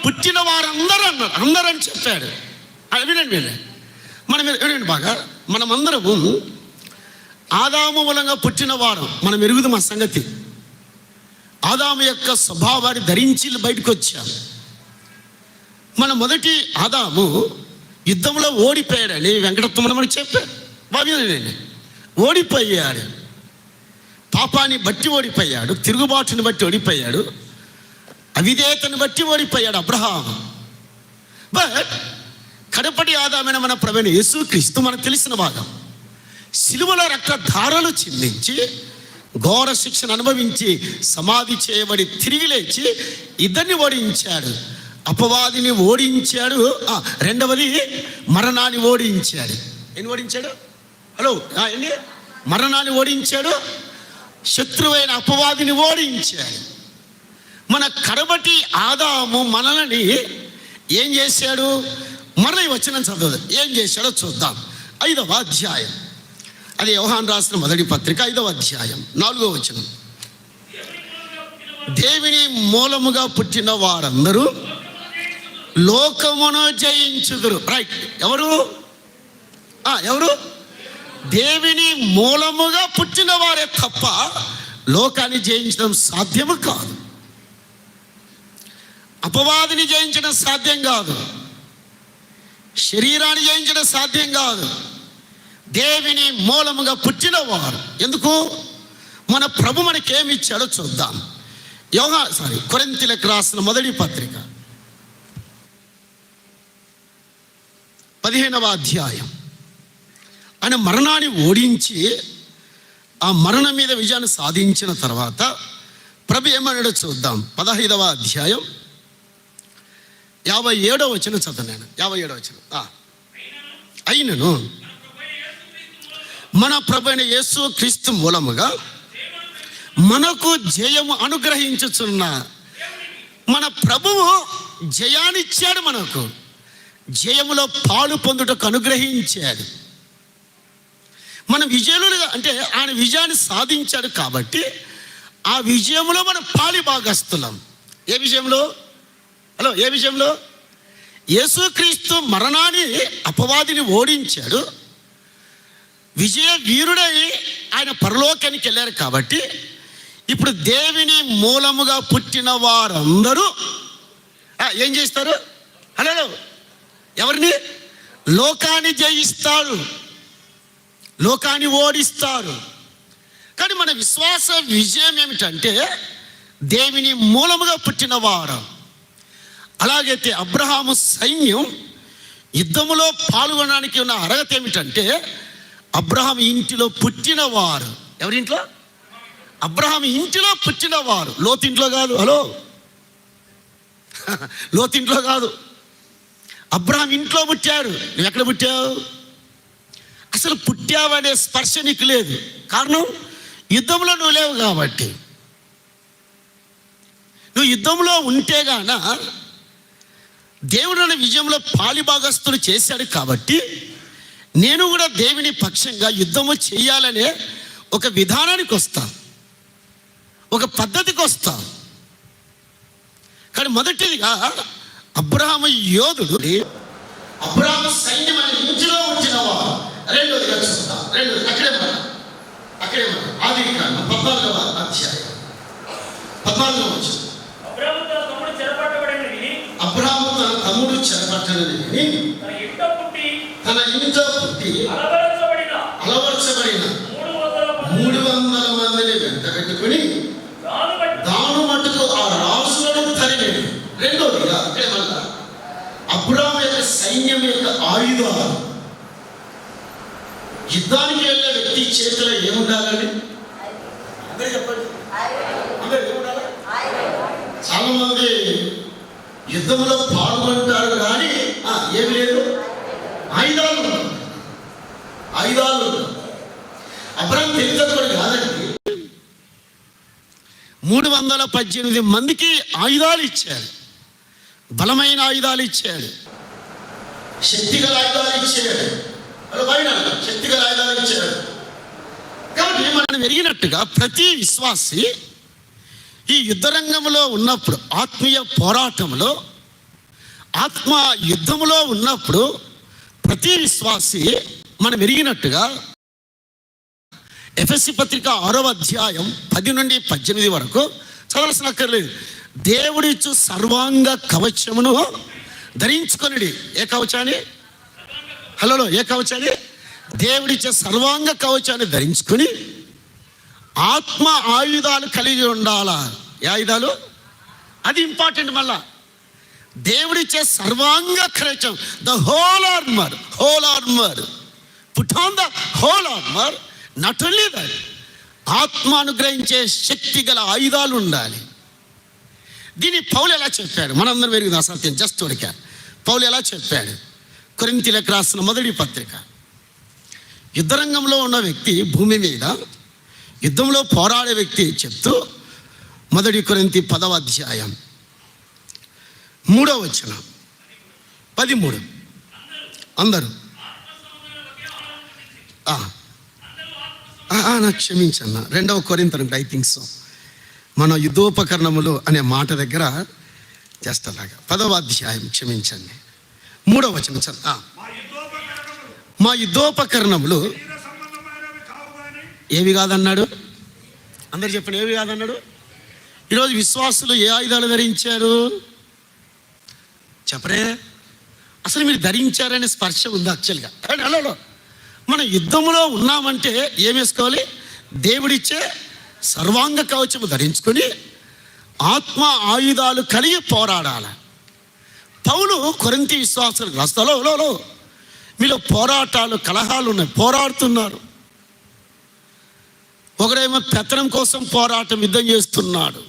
పుట్టిన వారందరూ అన్నారు. అందరూ అని చెప్పాడు. వినండి వినండి బాగా. మనమందరము ఆదాము మూలంగా పుట్టిన వారు. మనం ఎరుగుదు మా సంగతి. ఆదాము యొక్క స్వభావాన్ని ధరించి బయటకు వచ్చాం. మన మొదటి ఆదాము యుద్ధంలో ఓడిపోయాడని వెంకటత్వమని మనకు చెప్పాడు. బాధ్యత ఓడిపోయాడు. పాపాన్ని బట్టి ఓడిపోయాడు, తిరుగుబాటుని బట్టి ఓడిపోయాడు, అవిధేయతను బట్టి ఓడిపోయాడు అబ్రహాము. బట్ కడపటి ఆదామైన మన ప్రభువైన యేసుక్రీస్తు మనకు తెలిసిన భాగం. సిలువలో రక్తధారలు చిందించి ఘోర శిక్షను అనుభవించి సమాధి చేయబడి తిరిగి లేచి ఇద్దరిని ఓడించాడు. అపవాదిని ఓడించాడు. రెండవది మరణాన్ని ఓడించాడు. ఎన్ని ఓడించాడు? మరణాన్ని ఓడించాడు. శత్రువైన అపవాదిని ఓడించాడు. మన కడబటి ఆదాము మనల్ని ఏం చేశాడు? మరలా వచనం చదవదు. ఏం చేశాడో చూద్దాం. 5వ అధ్యాయం, అది యోహాను రాసిన మొదటి పత్రిక 5వ అధ్యాయం 4వ వచనం. దేవుని మూలముగా పుట్టిన వారందరూ లోకమును జయించుదురు. రైట్. ఎవరు? దేవుని మూలముగా పుట్టిన వారే తప్ప లోకాన్ని జయించడం సాధ్యము కాదు. అపవాదిని జయించడం సాధ్యం కాదు. శరీరాన్ని జయించడం సాధ్యం కాదు. దేవుని మూలముగా పుట్టిన వారు. ఎందుకు? మన ప్రభు మనకేమి ఇచ్చాడో చూద్దాం. కొరింథీయులకు రాసిన మొదటి పత్రిక 15వ అధ్యాయం. ఆయన మరణాన్ని ఓడించి ఆ మరణం మీద విజయాన్ని సాధించిన తర్వాత ప్రభు ఏమన్నాడో చూద్దాం. 15వ అధ్యాయం 57వ వచనం చదువున్నాను. 57వ వచనం. అయినను మన ప్రభు అయిన యేసు క్రీస్తు మూలముగా మనకు జయము అనుగ్రహించుచున్న మన ప్రభువు జయాన్నిచ్చాడు. మనకు జయములో పాలు పొందుటకు అనుగ్రహించాడు. మన విజయంలో అంటే ఆయన విజయాన్ని సాధించాడు కాబట్టి ఆ విజయంలో మనం పాలి భాగస్తున్నాం. ఏ విషయంలో? హలో, ఏ విషయంలో? యేసుక్రీస్తు మరణాన్ని, అపవాదిని ఓడించాడు. విజయ వీరుడై ఆయన పరలోకానికి వెళ్ళారు కాబట్టి ఇప్పుడు దేవుని మూలముగా పుట్టిన వారందరూ ఏం చేస్తారు? హలో, ఎవరిని? లోకాన్ని జయిస్తారు, లోకాన్ని ఓడిస్తారు. కానీ మన విశ్వాస విజయం ఏమిటంటే దేవుని మూలముగా పుట్టిన వారు. అలాగైతే అబ్రహాము సైన్యం యుద్ధములో పాల్గొనడానికి ఉన్న అర్హత ఏమిటంటే అబ్రహాం ఇంటిలో పుట్టినవారు. ఎవరింట్లో? అబ్రహాం ఇంటిలో పుట్టినవారు. లోతింట్లో కాదు. హలో, లోతింట్లో కాదు, అబ్రహాం ఇంట్లో పుట్టారు. నువ్వు ఎక్కడ పుట్టావు? అసలు పుట్టావనే స్పర్శ నీకు లేదు. కారణం యుద్ధంలో నువ్వు లేవు కాబట్టి. నువ్వు యుద్ధంలో ఉంటేగాన దేవుడు నన్ను విజయంలో పాలిభాగస్తులు చేశాడు కాబట్టి నేను కూడా దేవుని పక్షంగా యుద్ధము చేయాలనే ఒక విధానానికి వస్తా, ఒక పద్ధతికి వస్తా. కానీ మొదటిదిగా అబ్రహాము యోధుడు, అబ్రహాము సైన్యం అనే ఇంటిలో ఉంచినవాడు. రెండోదిగా చూస్తా, రెండోది అక్కడే ఆదికాండం 14వ అధ్యాయం 14వ వచనం. అబ్రహాము తన తమ్ముడు చెరపట్టనని తన ఇంట పుట్టి అలవర్చబడిన 300 మందిని వెంట పెట్టుకుని దాను మట్టుకు ఆ రాజులను తరిమేడు. రెండోదిగా అక్కడే మళ్ళా అబ్రహాము యొక్క సైన్యం యొక్క ఆయుధాలు. యుద్ధానికి వెళ్ళే వ్యక్తి చేతిలో ఏముండాలండి? అందరూ చెప్పండి, అందరూ ఏముండాలి? చాలా మంది యుద్ధంలో పాల్గొంటారు కానీ ఏమి లేదు, ఆయుధాలు. అబ్రహాం తెలియదు కాదండి. 318 మందికి ఆయుధాలు ఇచ్చాడు, బలమైన ఆయుధాలు ఇచ్చాడు, శక్తిగల ఆయుధాలు ఇచ్చాడు, శక్తిగల ఆయుధాలు ఇచ్చాడు. కాబట్టి మనం ఎరిగినట్టుగా ప్రతి విశ్వాసి ఈ యుద్ధ రంగంలో ఉన్నప్పుడు, ఆత్మీయ పోరాటంలో, ఆత్మ యుద్ధంలో ఉన్నప్పుడు ప్రతి విశ్వాసి మనం ఎరిగినట్టుగా ఎఫెసీ పత్రిక 6వ అధ్యాయం 10 నుండి 18 వరకు చదవాల్సిన అక్కర్లేదు. దేవుడిచ్చు సర్వాంగ కవచమును ధరించుకొనిడి. ఏ కవచాన్ని? హలో, ఏ కవచాన్ని? దేవుడిచ్చే సర్వాంగ కవచాన్ని ధరించుకొని ఆత్మ ఆయుధాలు కలిగి ఉండాలా. ఏ ఆయుధాలు? అది ఇంపార్టెంట్. మళ్ళా దేవుడిచ్చే సర్వాంగ కవచం, the whole armour, put on the whole armour. Not only that, ఆత్మ అనుగ్రహించే శక్తి గల ఆయుధాలు ఉండాలి. దీన్ని పౌలు ఎలా చెప్పాడు? మనందరం పెరిగింది అసత్యం, జస్ట్ ఉడికా. పౌలు ఎలా చెప్పాడు? కొరింథీయులకు రాసిన మొదటి పత్రిక. యుద్ధరంగంలో ఉన్న వ్యక్తి, భూమి మీద యుద్ధంలో పోరాడే వ్యక్తి చెప్తూ 1 కొరింథీ 10వ అధ్యాయం 3వ వచనం 13. అందరూ నాకు క్షమించన్న, 2వ కొరింథీ ఐ థింక్ సో, మన యుద్ధోపకరణములు అనే మాట దగ్గర జస్ట్ అలాగా 10వ అధ్యాయం, క్షమించండి, 3వ వచనం చదువు. మా యుద్ధోపకరణములు ఏవి కాదన్నాడు? అందరు చెప్పండి, ఏవి కాదన్నాడు? ఈరోజు విశ్వాసులు ఏ ఆయుధాలు ధరించారు చెప్పరే? అసలు మీరు ధరించారనే స్పర్శ ఉంది యాక్చువల్గా. హలో, మన యుద్ధంలో ఉన్నామంటే ఏం వేసుకోవాలి? దేవుడిచ్చే సర్వాంగ కవచము ధరించుకొని ఆత్మ ఆయుధాలు కలిగి పోరాడాలి. పౌలు కొరింథీ విశ్వాసులకు రాస్తాలో మీలో పోరాటాలు, కలహాలు ఉన్నాయి, పోరాడుతున్నారు. ఒకడేమో పెత్తనం కోసం పోరాటం యుద్ధం చేస్తున్నాడు,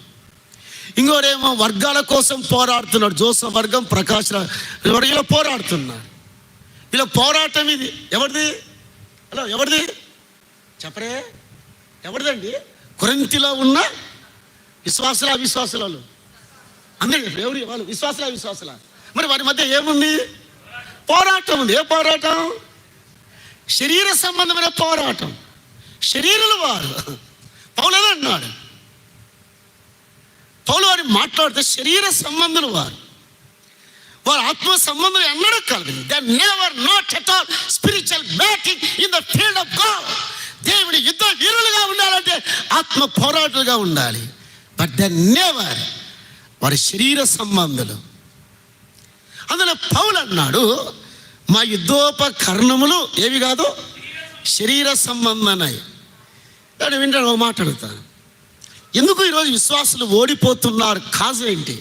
ఇంకోడేమో వర్గాల కోసం పోరాడుతున్నాడు. జోసఫ్ వర్గం, ప్రకాశ్ వర్గంలో పోరాడుతున్నాడు. ఇలా పోరాటం ఇది ఎవరిది? హలో, ఎవరిది చెప్పరే? ఎవరిదండి? కొరింథీలో ఉన్న విశ్వాసుల అవిశ్వాసులు అందరూ ఎవరు? వాళ్ళు విశ్వాసుల అవిశ్వాసుల. మరి వారి మధ్య ఏముంది? పోరాటం ఉంది. ఏ పోరాటం? శరీర సంబంధమైన పోరాటం. శరీరులు వారు. పౌలు అన్నాడు, పౌలు వారు మాట్లాడితే శరీర సంబంధులు వారు ఆత్మ సంబంధం ఎన్నడూ కలదు. They never not at all spiritual batting in the field of God. దేవుడి యుద్ధ వీరులుగా ఉండాలంటే ఆత్మ పోరాటులుగా ఉండాలి. బట్ దే నెవర్, వారి శరీర సంబంధులు. అందులో పౌలు అన్నాడు, మా యుద్ధోపకరణములు ఏవి కాదు, శరీర సంబంధనాయి. నేను వింటాను, ఒక మాట అడుగుతాను. ఎందుకు ఈరోజు విశ్వాసులు ఓడిపోతున్నారు? కాజు ఏంటి?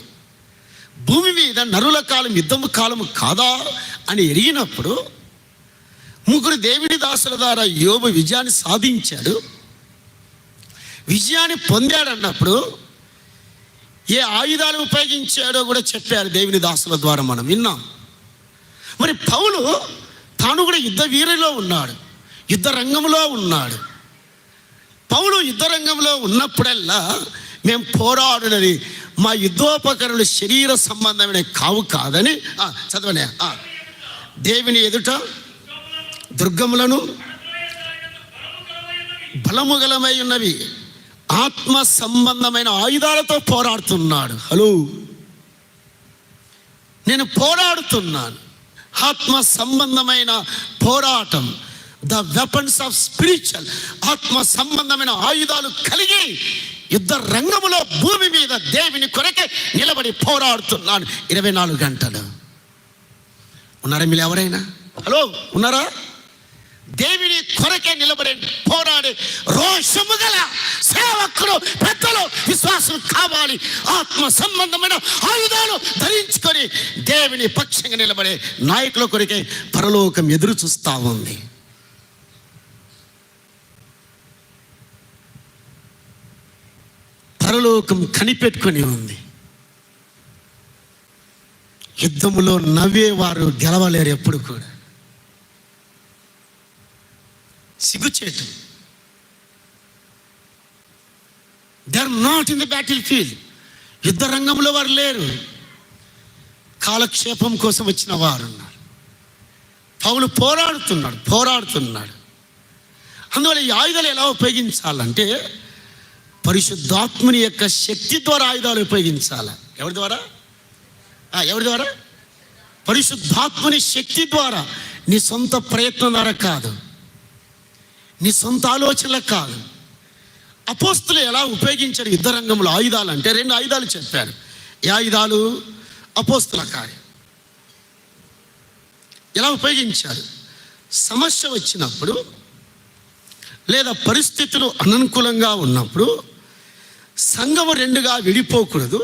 భూమి మీద నరుల కాలం యుద్ధము కాలము కాదా అని ఎరిగినప్పుడు ముగ్గురు దేవుని దాసుల ద్వారా యోబు విజయాన్ని సాధించాడు, విజయాన్ని పొందాడు అన్నప్పుడు ఏ ఆయుధాలు ఉపయోగించాడో కూడా చెప్పారు దేవుని దాసుల ద్వారా మనం విన్నాం. మరి పౌలు తాను కూడా యుద్ధ వీరులో ఉన్నాడు, యుద్ధ రంగంలో ఉన్నాడు. పౌలు యుద్ధ రంగంలో ఉన్నప్పుడల్లా మేము పోరాడునది మా యుద్ధోపకరణలు శరీర సంబంధమైన కాదని చదవనే. దేవుని ఎదుట దుర్గములను బలముగలమై ఉన్నవి ఆత్మ సంబంధమైన ఆయుధాలతో పోరాడుతున్నాడు. హలో, నేను పోరాడుతున్నాను. ఆత్మ సంబంధమైన పోరాటం, ద వెపన్స్ ఆఫ్ స్పిరిచువల్, ఆత్మ సంబంధమైన ఆయుధాలు కలిగి యుద్ధ రంగములో భూమి మీద దేవుని కొరకే నిలబడి పోరాడుతున్నాను 24 గంటలు. ఉన్నారా మీరు ఎవరైనా? హలో, ఉన్నారా? దేవుని కొరకే నిలబడి పోరాడే రోషము గల సేవకులు, పెద్దలు, విశ్వాసం కావాలి. ఆత్మ సంబంధమైన ఆయుధాలు ధరించుకొని దేవుని పక్షంగా నిలబడే నాయకుల కొరకే పరలోకం ఎదురు చూస్తూ ఉంది. పరలోకం కనిపెట్టుకొని ఉంది. యుద్ధములో నవ్వేవారు గెలవలేరు ఎప్పుడు కూడా. సిగ్గుచేటు. They are not in the battle field. యుద్ధ రంగంలో వారు లేరు, కాలక్షేపం కోసం వచ్చిన వారు ఉన్నారు. పౌలు పోరాడుతున్నాడు. అందువల్ల ఈ ఆయుధాలు ఎలా ఉపయోగించాలంటే పరిశుద్ధాత్మని యొక్క శక్తి ద్వారా ఆయుధాలు ఉపయోగించాలి. ఎవరి ద్వారా? పరిశుద్ధాత్మని శక్తి ద్వారా. నీ సొంత ప్రయత్నం ద్వారా కాదు, నీ సొంత ఆలోచనలకు కాదు. అపోస్తులు ఎలా ఉపయోగించారు యుద్ధ రంగంలో ఆయుధాలు అంటే 2 ఆయుధాలు చెప్పారు. ఏ ఆయుధాలు? అపోస్తుల కార్యం. ఎలా ఉపయోగించారు? సమస్య వచ్చినప్పుడు లేదా పరిస్థితులు అననుకూలంగా ఉన్నప్పుడు సంఘం 2గా విడిపోకూడదు,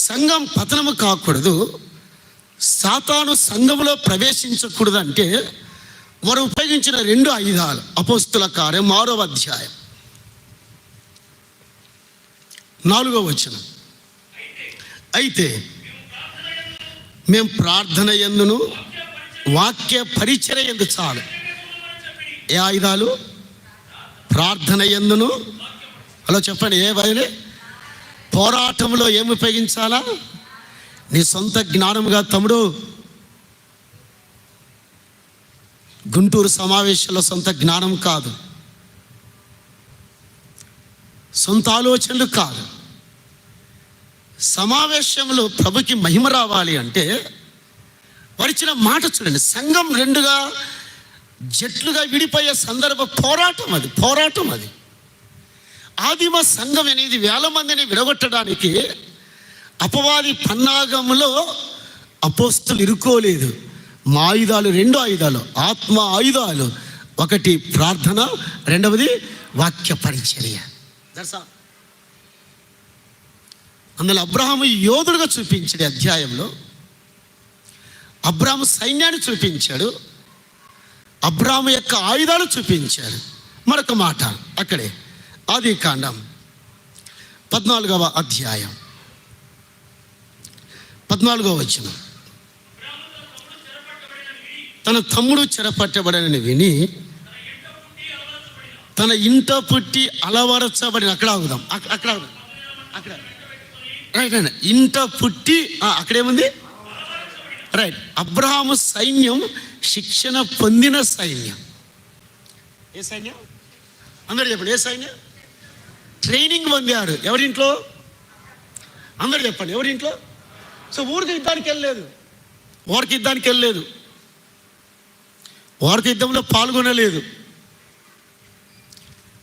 సంఘం పతనము కాకూడదు, సాతాను సంఘంలో ప్రవేశించకూడదు. అంటే వారు ఉపయోగించిన 2 ఆయుధాలు. అపోస్తుల కార్యం 6వ అధ్యాయం 4వ వచనం. అయితే మేము ప్రార్థన యందును వాక్య పరిచర్య యందు చాలు. ఏ ఆయుధాలు? ప్రార్థన యందును. అలా చెప్పండి, ఏ బయలు? పోరాటంలో ఏమి ఉపయోగించాలా? నీ సొంత జ్ఞానముగా తమ్ముడు. గుంటూరు సమావేశంలో సొంత జ్ఞానం కాదు, సొంత ఆలోచనలు కాదు. సమావేశంలో ప్రభుకి మహిమ రావాలి అంటే వరిచిన మాట చూడండి. సంఘం 2గా జట్లుగా విడిపోయే సందర్భ పోరాటం అది. ఆదిమ సంఘం అనేది 1000 మందిని విడగొట్టడానికి అపవాది పన్నాగంలో అపోస్తులు ఇరుకోలేదు. మా ఆయుధాలు 2 ఆయుధాలు, ఆత్మ ఆయుధాలు. 1 ప్రార్థన, 2వది వాక్య పరిచర్య. అందులో అబ్రహాము యోధుడుగా చూపించాడు. అధ్యాయంలో అబ్రహాము సైన్యాన్ని చూపించాడు, అబ్రహాము యొక్క ఆయుధాలు చూపించాడు. మరొక మాట అక్కడే ఆది కాండం 14వ అధ్యాయం 14వ వచనం. తన తమ్ముడు చెరపట్టబడనని విని తన ఇంట పుట్టి అలవరచబడిన, అక్కడ ఆగుదాం, అక్కడ రైట్ అండి. ఇంట పుట్టి అక్కడేముంది, రైట్. అబ్రహాము సైన్యం శిక్షణ పొందిన సైన్యం. ఏ సైన్యం? అందరు చెప్పండి, ఏ సైన్యం? ట్రైనింగ్ పొందారు. ఎవరింట్లో? అందరు చెప్పండి, ఎవరింట్లో? సో ఊరికి యుద్ధానికి వెళ్ళలేదు, వారికి యుద్ధానికి వెళ్ళలేదు, వారికి యుద్ధంలో పాల్గొనలేదు.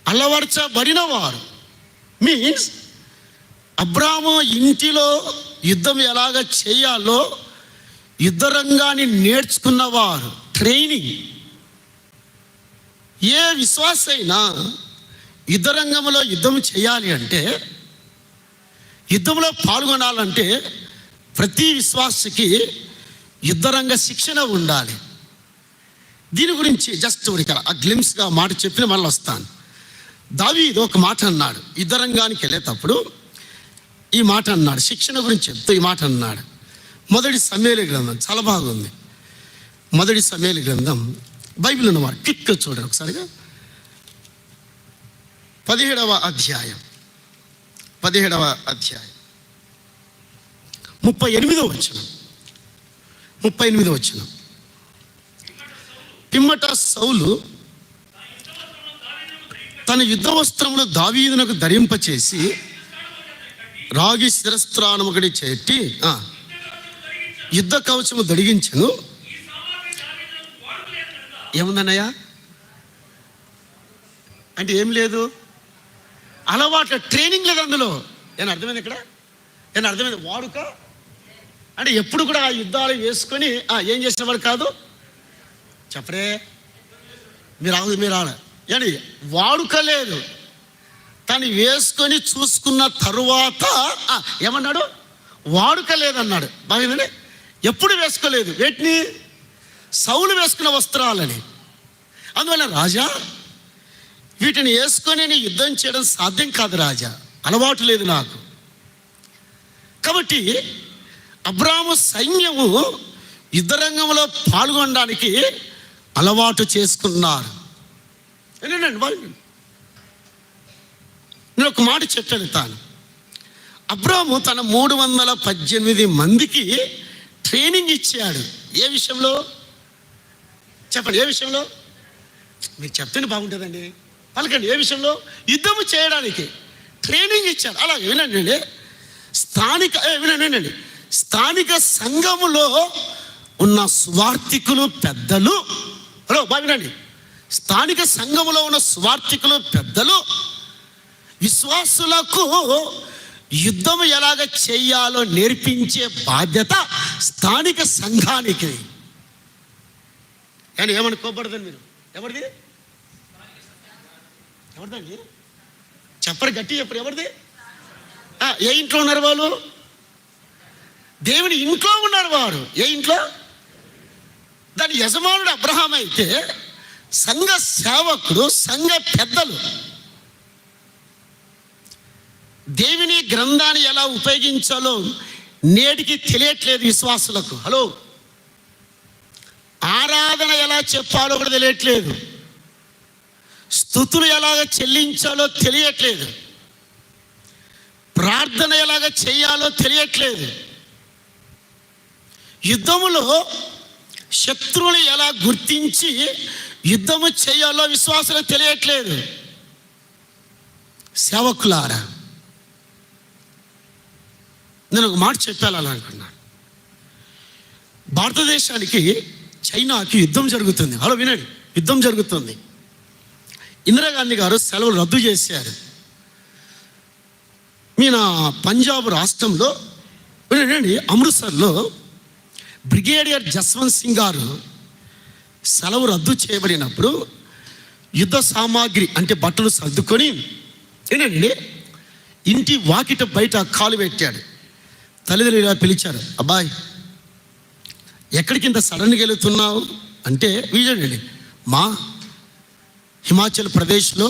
అలవర్చబడిన వారు మీన్స్ అబ్రాహాము ఇంటిలో యుద్ధం ఎలాగ చేయాలో యుద్ధ రంగాన్ని నేర్చుకున్నవారు. ట్రైనింగ్. ఏ విశ్వాస అయినా యుద్ధ రంగంలో యుద్ధం చేయాలి అంటే, యుద్ధంలో పాల్గొనాలంటే ప్రతి విశ్వాసకి యుద్ధరంగ శిక్షణ ఉండాలి. దీని గురించి జస్ట్ ఆ గ్లిమ్స్గా మాట చెప్పిన మళ్ళీ వస్తాను. దావీదు ఒక మాట అన్నాడు యుద్ధరంగానికి వెళ్ళేటప్పుడు. ఈ మాట అన్నాడు, శిక్షణ గురించి చెప్తూ ఈ మాట అన్నాడు. మొదటి సమూయేలు గ్రంథం చాలా బాగుంది. మొదటి సమూయేలు గ్రంథం బైబిల్ ఉన్నవారు క్విక్గా చూడండి ఒకసారిగా. 17వ అధ్యాయం 38వ వచనం. 38వ వచనం. పిమ్మట సౌలు తన యుద్ధ వస్త్రములు దావీదునకు ధరింపచేసి రాగి శిరస్త్రాణం ఒకటి చేట్టి యుద్ధ కవచము దొడిగించను. ఏముందన్నయ్యా అంటే ఏం లేదు, అలవాట్ల ట్రైనింగ్ లేదు అందులో. ఏమైనా అర్థమైంది ఇక్కడ? ఏమైనా అర్థమైంది? వాడుక అంటే ఎప్పుడు కూడా ఆ యుద్ధాలు వేసుకొని ఏం చేసిన వాడు కాదు. చెప్పరే మీరు ఏంటి? వాడుక లేదు. తను వేసుకొని చూసుకున్న తరువాత ఏమన్నాడు? వాడుక లేదన్నాడు. బాగుందండి. ఎప్పుడు వేసుకోలేదు. వేటిని? సౌలు వేసుకున్న వస్త్రాలని. అందువల్ల రాజా వీటిని వేసుకొని నేను యుద్ధం చేయడం సాధ్యం కాదు రాజా, అలవాటు లేదు నాకు. కాబట్టి అబ్రాహాము సైన్యము యుద్ధరంగంలో పాల్గొనడానికి అలవాటు చేసుకున్నారు. నేను ఒక మాట చెప్పాను. తాను అబ్రాహాము తన 318 మందికి ట్రైనింగ్ ఇచ్చాడు. ఏ విషయంలో చెప్పండి? ఏ విషయంలో? మీరు చెప్తేనే బాగుంటుందండి. పలకండి. ఏ విషయంలో? యుద్ధము చేయడానికి ట్రైనింగ్ ఇచ్చాడు. అలాగే వినండి. వినండి. స్థానిక సంఘములో ఉన్న స్వార్థికులు పెద్దలు, వినండి. స్థానిక సంఘములో ఉన్న స్వార్థికులు పెద్దలు విశ్వాసులకు యుద్ధము ఎలాగ చేయాలో నేర్పించే బాధ్యత స్థానిక సంఘానికి. కానీ ఏమనుకోబడదండి మీరు. ఎవరిది? ఎవరిదండి? చెప్పరు, గట్టి చెప్పరు. ఎవరిది? ఏ ఇంట్లో ఉన్నారు వాళ్ళు? దేవుని ఇంట్లో ఉన్నారు వారు. ఏ ఇంట్లో? దాని యజమానుడు అబ్రహాం అయితే సంఘ సేవకుడు, సంఘ పెద్దలు. దేవుని గ్రంథాన్ని ఎలా ఉపయోగించాలో నేటికి తెలియట్లేదు విశ్వాసులకు. హలో, ఆరాధన ఎలా చెప్పాలో కూడా తెలియట్లేదు. స్తుతులు ఎలాగ చెల్లించాలో తెలియట్లేదు. ప్రార్థన ఎలాగ చేయాలో తెలియట్లేదు. యుద్ధములో శత్రువులు ఎలా గుర్తించి యుద్ధము చేయాలో విశ్వాసులకు తెలియట్లేదు. సేవకులారా, నేను ఒక మాట చెప్పాలనుకున్నాను. భారతదేశానికి చైనాకి యుద్ధం జరుగుతుంది. హలో వినండి, యుద్ధం జరుగుతుంది. ఇందిరాగాంధీ గారు సెలవులు రద్దు చేశారు. మీన పంజాబ్ రాష్ట్రంలో వినండి, అమృత్సర్లో బ్రిగేడియర్ జస్వంత్ సింగ్ గారు సెలవు రద్దు చేయబడినప్పుడు యుద్ధ సామాగ్రి అంటే బట్టలు సర్దుకొని ఏంటండి ఇంటి వాకిట బయట కాలు పెట్టాడు. తల్లిదండ్రులు ఇలా పిలిచారు, అబ్బాయి ఎక్కడికి ఇంత సడన్గా వెళుతున్నావు అంటే, వీజండి మా హిమాచల్ ప్రదేశ్లో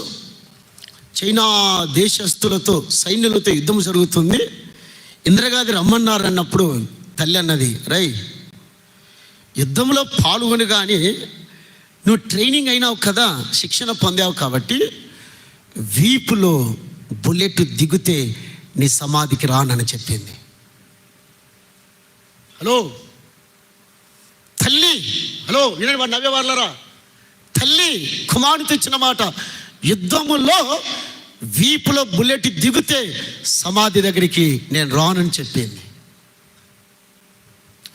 చైనా దేశస్తులతో సైన్యులతో యుద్ధం జరుగుతుంది. ఇందిరాగాంధీ రమ్మన్నారు అన్నప్పుడు తల్లి అన్నది, రై యుద్ధంలో పాల్గొని కానీ నువ్వు ట్రైనింగ్ అయినావు కదా, శిక్షణ పొందావు కాబట్టి వీపులో బుల్లెట్ దిగితే నీ సమాధికి రానని చెప్పింది. హలో తల్లి, హలో వినండి, వాడు నవ్వేవాళ్ళరా, తల్లి కుమారునితో ఇచ్చిన మాట, యుద్ధములో వీపులో బుల్లెట్ దిగితే సమాధి దగ్గరికి నేను రానని చెప్పింది.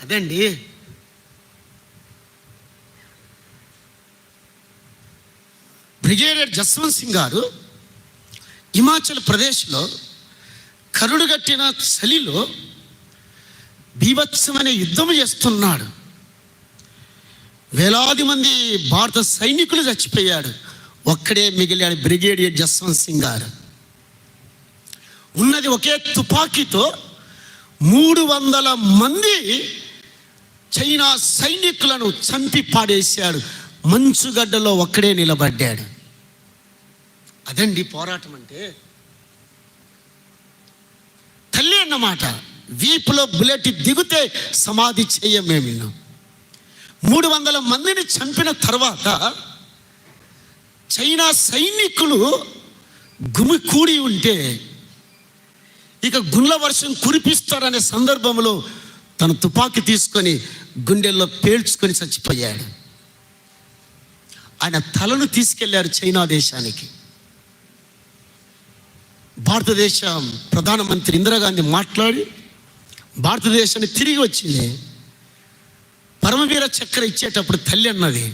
అదండి బ్రిగేడియర్ జస్వంత్ సింగ్ గారు హిమాచల్ ప్రదేశ్లో కరుడుగట్టిన చలిలో బీభత్సమైన యుద్ధం చేస్తున్నాడు. వేలాది మంది భారత సైనికులు చచ్చిపోయాడు, ఒక్కడే మిగిలాడు బ్రిగేడియర్ జస్వంత్ సింగ్ గారు. ఉన్నది ఒకే తుపాకీతో 300 మంది చైనా సైనికులను చంపి పాడేశాడు. మంచుగడ్డలో ఒక్కడే నిలబడ్డాడు. అదండి పోరాటం అంటే. తల్లి అన్నమాట, వీపులో బుల్లెట్ దిగితే సమాధి చేయమేమి. 300 మందిని చంపిన తర్వాత చైనా సైనికులు గుమికూడి ఉంటే ఇక గుండ్ల వర్షం కురిపిస్తారనే సందర్భంలో తన తుపాకీ తీసుకొని గుండెల్లో పేల్చుకొని చచ్చిపోయాడు. ఆయన తలను తీసుకెళ్లారు చైనా దేశానికి. భారతదేశ ప్రధానమంత్రి ఇందిరాగాంధీ మాట్లాడి భారతదేశాన్ని తిరిగి వచ్చింది. పరమవీర చక్ర ఇచ్చేటప్పుడు తల్లి అన్నది,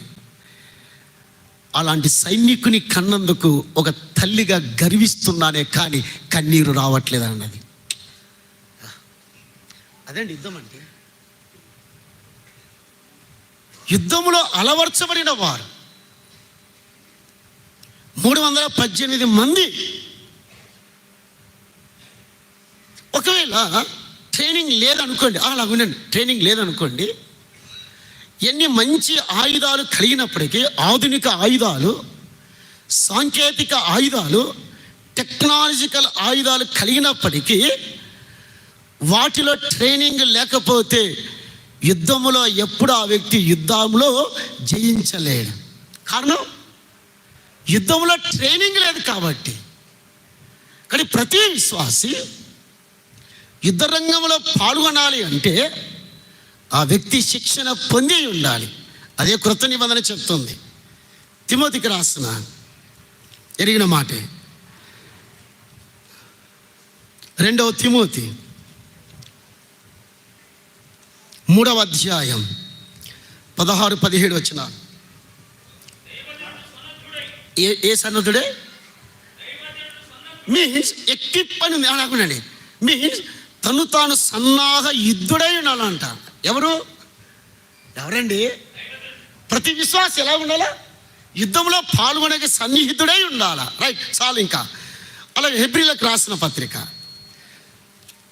అలాంటి సైనికుని కన్నందుకు ఒక తల్లిగా గర్విస్తున్నానే కానీ కన్నీరు రావట్లేదు అన్నది. అదండి యుద్ధం అంటే. యుద్ధములో అలవర్చబడిన వారు 318 మంది. ఒకవేళ ట్రైనింగ్ లేదనుకోండి, అలాగుండండి, ట్రైనింగ్ లేదనుకోండి, ఎన్ని మంచి ఆయుధాలు కలిగినప్పటికీ, ఆధునిక ఆయుధాలు, సాంకేతిక ఆయుధాలు, టెక్నాలజికల్ ఆయుధాలు కలిగినప్పటికీ వాటిలో ట్రైనింగ్ లేకపోతే యుద్ధములో ఎప్పుడు ఆ వ్యక్తి యుద్ధంలో జయించలేడు. కారణం యుద్ధంలో ట్రైనింగ్ లేదు కాబట్టి. కానీ ప్రతి విశ్వాసి యుద్ధ రంగంలో పాల్గొనాలి అంటే ఆ వ్యక్తి శిక్షణ పొంది ఉండాలి. అదే క్రొత్త నిబంధన చెప్తుంది. తిమోతికి రాసిన ఎరిగిన మాటే 2వ తిమోతి 3వ అధ్యాయం 16-17 వచనాలు. ఏ సన్నద్ధుడే మీన్స్ ఎక్విప్ అని అనుకున్నాండి. మీన్స్ తను తాను సన్నాహ యుద్ధుడై ఉండాలంట. ఎవరండి? ప్రతి విశ్వాసం ఎలా ఉండాలా? యుద్ధంలో పాల్గొనే సన్నిహితుడై ఉండాలా. రైట్, చాలు. ఇంకా అలాగే హెబ్రీలకు రాసిన పత్రిక,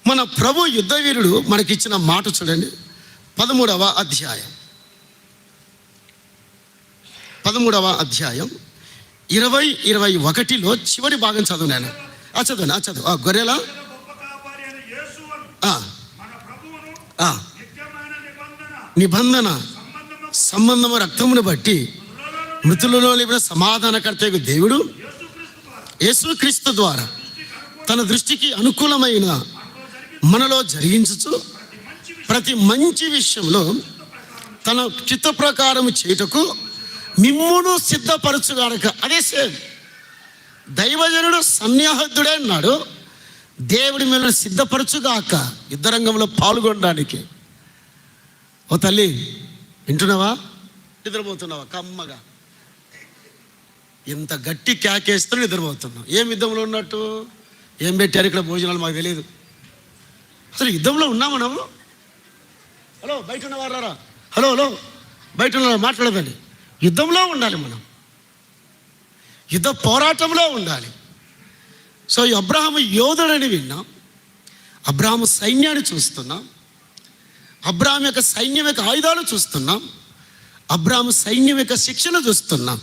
మన ప్రభు యుద్ధ వీరుడు మనకిచ్చిన మాట చూడండి. 13వ అధ్యాయం 20-21లో చివరి భాగం చదువునాను. చదువు. గొర్రెల నిబంధన సంబంధము రక్తమును బట్టి మృతులలో లేపిన సమాధానకర్తయ్య దేవుడు యేసుక్రీస్తు ద్వారా తన దృష్టికి అనుకూలమైన మనలో జరిగించుచు ప్రతి మంచి విషయంలో తన చిత్త ప్రకారం చేయుటకు మిమ్మును సిద్ధపరచుగాక. అదే సేమ్ దైవజనుడు సన్యాహద్దుడే అన్నాడు, దేవుడి మిమ్మల్ని సిద్ధపరచుగాక యుద్ధ రంగంలో పాల్గొనడానికి. ఓ తల్లి, వింటున్నావా? నిద్రపోతున్నావా? కమ్మగా ఇంత గట్టి కేకేస్తూ నిద్రపోతున్నావు. ఏం యుద్ధంలో ఉన్నట్టు? ఏం పెట్టారు ఇక్కడ భోజనాలు మాకు తెలియదు. అసలు యుద్ధంలో ఉన్నాం మనము. హలో బయట ఉన్నవారా? హలో బయట ఉన్న మాట్లాడదండి. యుద్ధంలో ఉండాలి మనం, యుద్ధ పోరాటంలో ఉండాలి. సో ఈ అబ్రహాము యోధుడని విన్నాం, అబ్రహాము సైన్యాన్ని చూస్తున్నాం, అబ్రహాం యొక్క సైన్యం యొక్క ఆయుధాలు చూస్తున్నాం, అబ్రహాము సైన్యం యొక్క శిక్షణ చూస్తున్నాం.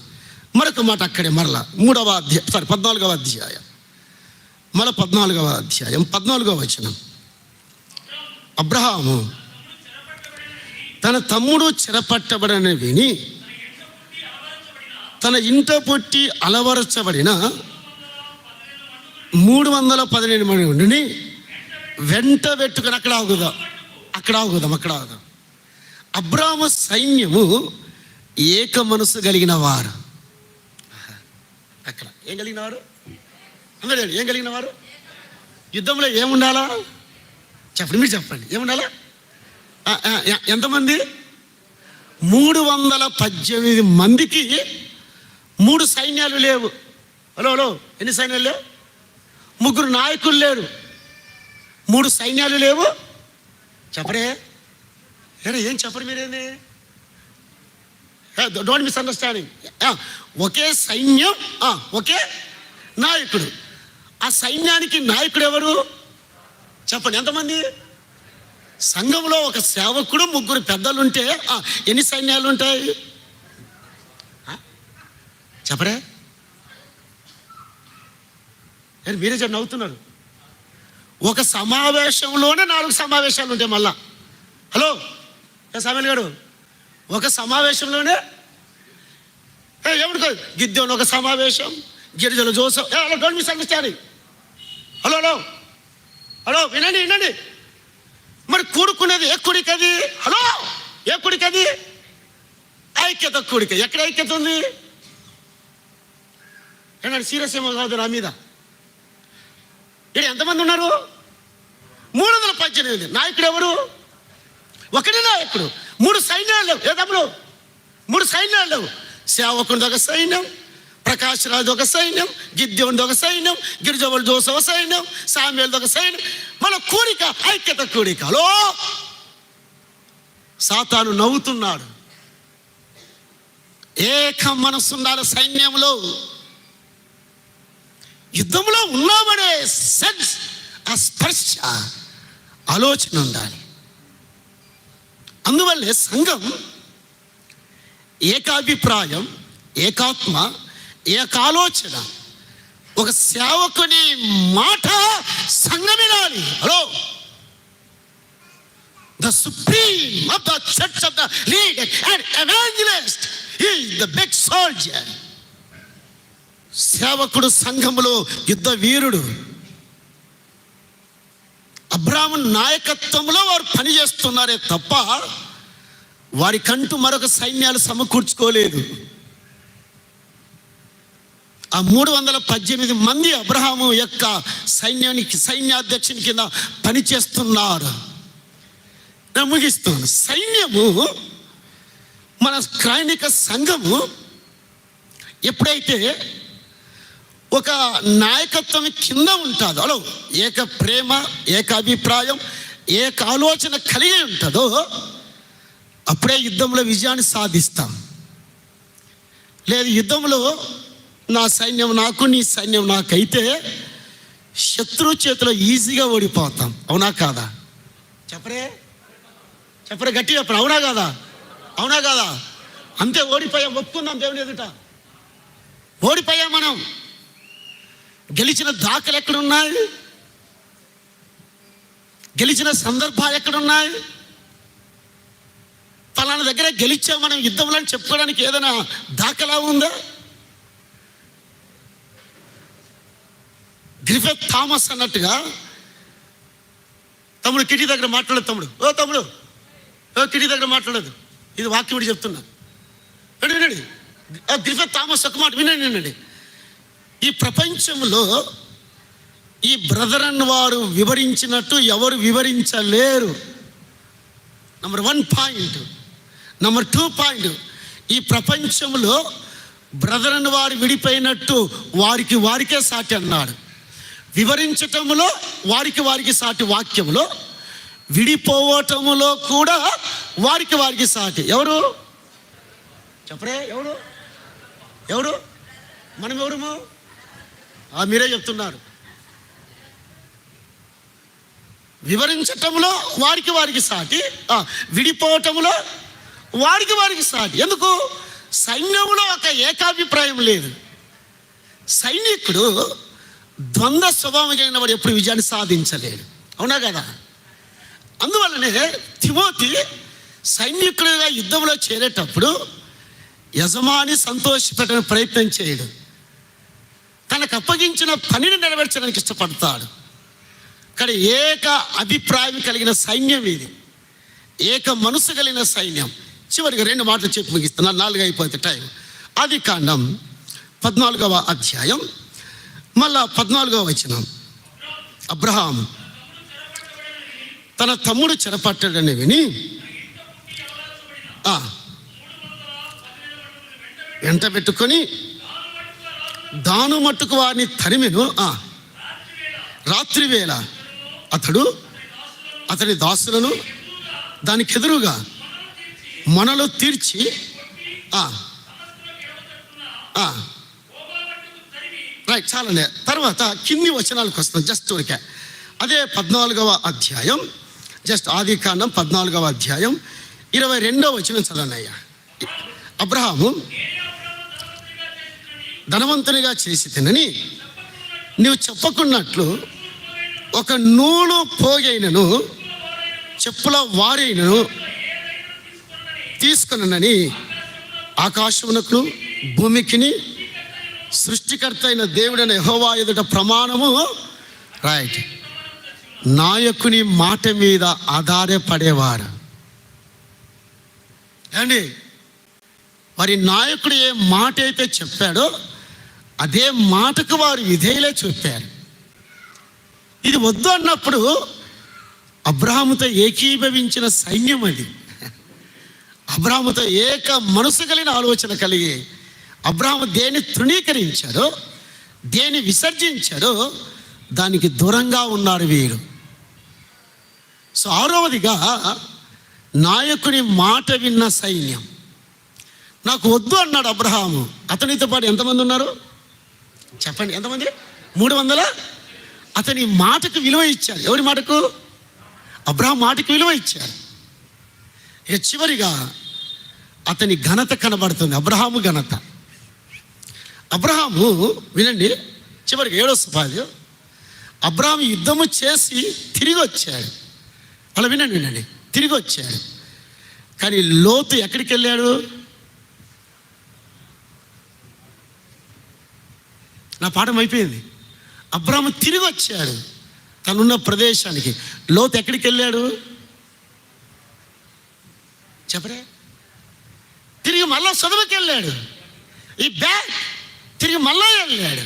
మరొక మాట అక్కడే మరలా 14వ అధ్యాయం, 14వ అధ్యాయం 14వ వచనం. అబ్రహాము తన తమ్ముడు చెరపట్టబడని విని తన ఇంట పుట్టి అలవరచబడిన 318 మందిని వెంట పెట్టుకుని అక్కడ ఆగుదాం. అబ్రాము సైన్యము ఏక మనసు కలిగిన వారు. అక్కడ ఏం కలిగిన వారు? ఏం కలిగిన వారు? యుద్ధంలో ఏముండాలా చెప్పండి, మీరు చెప్పండి. ఏముండాలా? ఎంతమంది? 318 మందికి 3 సైన్యాలు లేవు. హలో, ఎన్ని సైన్యాలు లేవు? 3 నాయకులు లేరు, 3 సైన్యాలు లేవు. చెప్పరే, ఏం చెప్పరు మీరేంది? Don't misunderstanding. ఒకే సైన్యం, ఒకే నాయకుడు. ఆ సైన్యానికి నాయకుడు ఎవరు చెప్పండి? ఎంతమంది? సంఘంలో ఒక సేవకుడు, 3 పెద్దలుంటే ఎన్ని సైన్యాలు ఉంటాయి చెప్పరే? మీరే చెప్పి నవ్వుతున్నారు. ఒక సమావేశంలోనే 4 సమావేశాలు ఉంటాయి మళ్ళా. హలో సామెల్ గారు, ఒక సమావేశంలోనే ఎవరికి గిద్దెను ఒక సమావేశం, గిరిజల జోసఫ్. Don't misunderstanding. హలో వినండి. మరి కూడుకునేది ఏ కూడిక అది? హలో, ఏ కూడిక అది? ఐక్యత కూడిక. ఎక్కడ ఐక్యత ఉంది? ఏమన్నా సీరియస్ ఏమో కాదు నా మీద. ఇక్కడ ఎంతమంది ఉన్నారు? 318. నాయకుడు ఎవరు? ఒకటే నాయకుడు. 3 సైన్యాలు లేవు. ఏ తమ్ముడు? 3 సైన్యాలు లేవు. సేవకుడిది ఒక సైన్యం, ప్రకాష్ రాజు ఒక సైన్యం, గిద్యోనిది ఒక సైన్యం, గిరిజవల్ జోసఫ్ ఒక సైన్యం, సామ్యుయేల్ది ఒక సైన్యం. మన కూడిక ఐక్యత కూడిక. హలో, సాతాను నవ్వుతున్నాడు. ఏక మనసు ఉండాలి సైన్యంలో. యుద్ధంలో ఉన్నామనే సెన్స్, ఆ స్పర్శ, ఆలోచన ఉండాలి. అందువల్లే సంఘం ఏకాభిప్రాయం, ఏకాత్మ, ఏకాలోచన. ఒక సేవకుని మాట సంఘం వినాలి. Hello, the supreme of the church of the leader and evangelist is the big soldier. సేవకుడు సంఘములో యుద్ధ వీరుడు. అబ్రాము నాయకత్వంలో వారు పనిచేస్తున్నారే తప్ప వారికంటూ మరొక సైన్యాలు సమకూర్చుకోలేదు. ఆ 318 మంది అబ్రహాము యొక్క సైన్యాధ్యక్షుని కింద పనిచేస్తున్నారు. నేను ముగిస్తాను. సైన్యము, మన క్రైనిక సంఘము ఎప్పుడైతే ఒక నాయకత్వం కింద ఉంటుందో, అలా ఏక ప్రేమ, ఏక అభిప్రాయం, ఏక ఆలోచన కలిగి ఉంటుందో అప్పుడే యుద్ధంలో విజయాన్ని సాధిస్తాం. లేదు యుద్ధంలో నా సైన్యం నాకు, నీ సైన్యం నాకైతే శత్రు చేతిలో ఈజీగా ఓడిపోతాం. అవునా కాదా? చెప్పరే గట్టి చెప్పరు. అవునా కాదా? అంతే, ఓడిపోయాం. ఒప్పుకుందాం దేవుని ఎదుట. ఓడిపోయాం మనం. గెలిచిన దాఖలు ఎక్కడున్నాయి? గెలిచిన సందర్భాలు ఎక్కడున్నాయి? ఫలానా దగ్గర గెలిచాం మనం యుద్ధంలో అని చెప్పుకోవడానికి ఏదైనా దాఖలా ఉందా? గ్రిఫిత్ థామస్ అన్నట్టుగా, తమ్ముడు కిటి దగ్గర మాట్లాడదు. తమ్ముడు కిటి దగ్గర మాట్లాడదు. ఇది వాక్యం చెప్తున్నా. వినండి. గ్రిఫిత్ థామస్ ఒక మాట వినండి. ఈ ప్రపంచంలో ఈ బ్రదర్ అన్న వారు వివరించినట్టు ఎవరు వివరించలేరు. Number 1 point. నంబర్ 2 పాయింట్, ఈ ప్రపంచంలో బ్రదర్ అన్న వారు విడిపోయినట్టు వారికే సాటి అన్నాడు. వివరించటములో వారికి సాటి, వాక్యములో విడిపోవటములో కూడా వారికి సాటి. ఎవరు చెప్పరే? ఎవరు మనం ఎవరుము? మీరే చెప్తున్నారు. వివరించటంలో వారికి సాటి, విడిపోవటంలో వారికి సాటి. ఎందుకు? సైన్యంలో ఒక ఏకాభిప్రాయం లేదు. సైనికుడు ద్వంద్వ స్వభావం కలిగిన వాడు ఎప్పుడు విజయాన్ని సాధించలేడు. అవునా కదా? అందువల్లనే తిమోతి సైనికుడిగా యుద్ధంలో చేరేటప్పుడు యజమాని సంతోషపెట్టిన ప్రయత్నం చేయడు. తనకు అప్పగించిన పనిని నెరవేర్చడానికి ఇష్టపడతాడు. కానీ ఏక అభిప్రాయం కలిగిన సైన్యం ఇది, ఏక మనసు కలిగిన సైన్యం. చివరికి 2 మాటలు చెప్పి ముగిస్తున్నా, 4 అయిపోతే టైం. ఆదికాండం 14వ అధ్యాయం మళ్ళా 14వ వచనం. అబ్రహాం తన తమ్ముడు చెరపట్టాడని విని వెంట పెట్టుకొని దాను మట్టుకు వారిని తరిమెను. రాత్రి వేళ అతడు అతని దాసులను దానికి ఎదురుగా మనలో తీర్చి రైట్ చాలండి. తర్వాత కింది వచనాలకు వస్తాం. జస్ట్ ఊరికే అదే 14వ అధ్యాయం, జస్ట్ ఆదికాండం 14వ అధ్యాయం 22వ వచనం చదవనయ్యా. అబ్రహాము ధనవంతునిగా చేసి తినని నీవు చెప్పకున్నట్లు ఒక నూలు పోగైనను చెప్పుల వారైనను తీసుకునని ఆకాశమునకు భూమికిని సృష్టికర్త అయిన దేవుడైన యెహోవా ఎదుట ప్రమాణము. రైట్, నాయకుని మాట మీద ఆధారపడేవారు అండి. మరి నాయకుడు ఏ మాట అయితే చెప్పాడో అదే మాటకు వారు విధేయులే చెప్పారు. ఇది వద్దు అన్నప్పుడు అబ్రహాముతో ఏకీభవించిన సైన్యం అది. అబ్రహాముతో ఏక మనసు కలిగిన ఆలోచన కలిగి అబ్రహాము దేన్ని తృణీకరించాడో, దేన్ని విసర్జించాడో దానికి దూరంగా ఉన్నారు వీరు. సో 6వదిగా నాయకుని మాట విన్న సైన్యం. నాకు వద్దు అన్నాడు అబ్రహాము. అతనితో పాటు ఎంతమంది ఉన్నారు చెప్పండి? ఎంతమంది? 300. అతని మాటకు విలువ ఇచ్చారు. ఎవరి మాటకు? అబ్రహాం మాటకు విలువ ఇచ్చారు. ఇక చివరిగా అతని ఘనత కనబడుతుంది, అబ్రహాము ఘనత. అబ్రహాము వినండి, చివరికి 7వ పాదం. అబ్రహాము యుద్ధము చేసి తిరిగి వచ్చాడు. అలా వినండి, తిరిగి వచ్చాడు. కానీ లోతు ఎక్కడికి వెళ్ళాడు? నా పాఠం అయిపోయింది. అబ్రహాము తిరిగి వచ్చాడు తనున్న ప్రదేశానికి. లోతు ఎక్కడికి వెళ్ళాడు చెప్పరే? తిరిగి మళ్ళా సొదొమకి వెళ్ళాడు. ఈ బ్యాక్ తిరిగి మళ్ళా వెళ్ళాడు,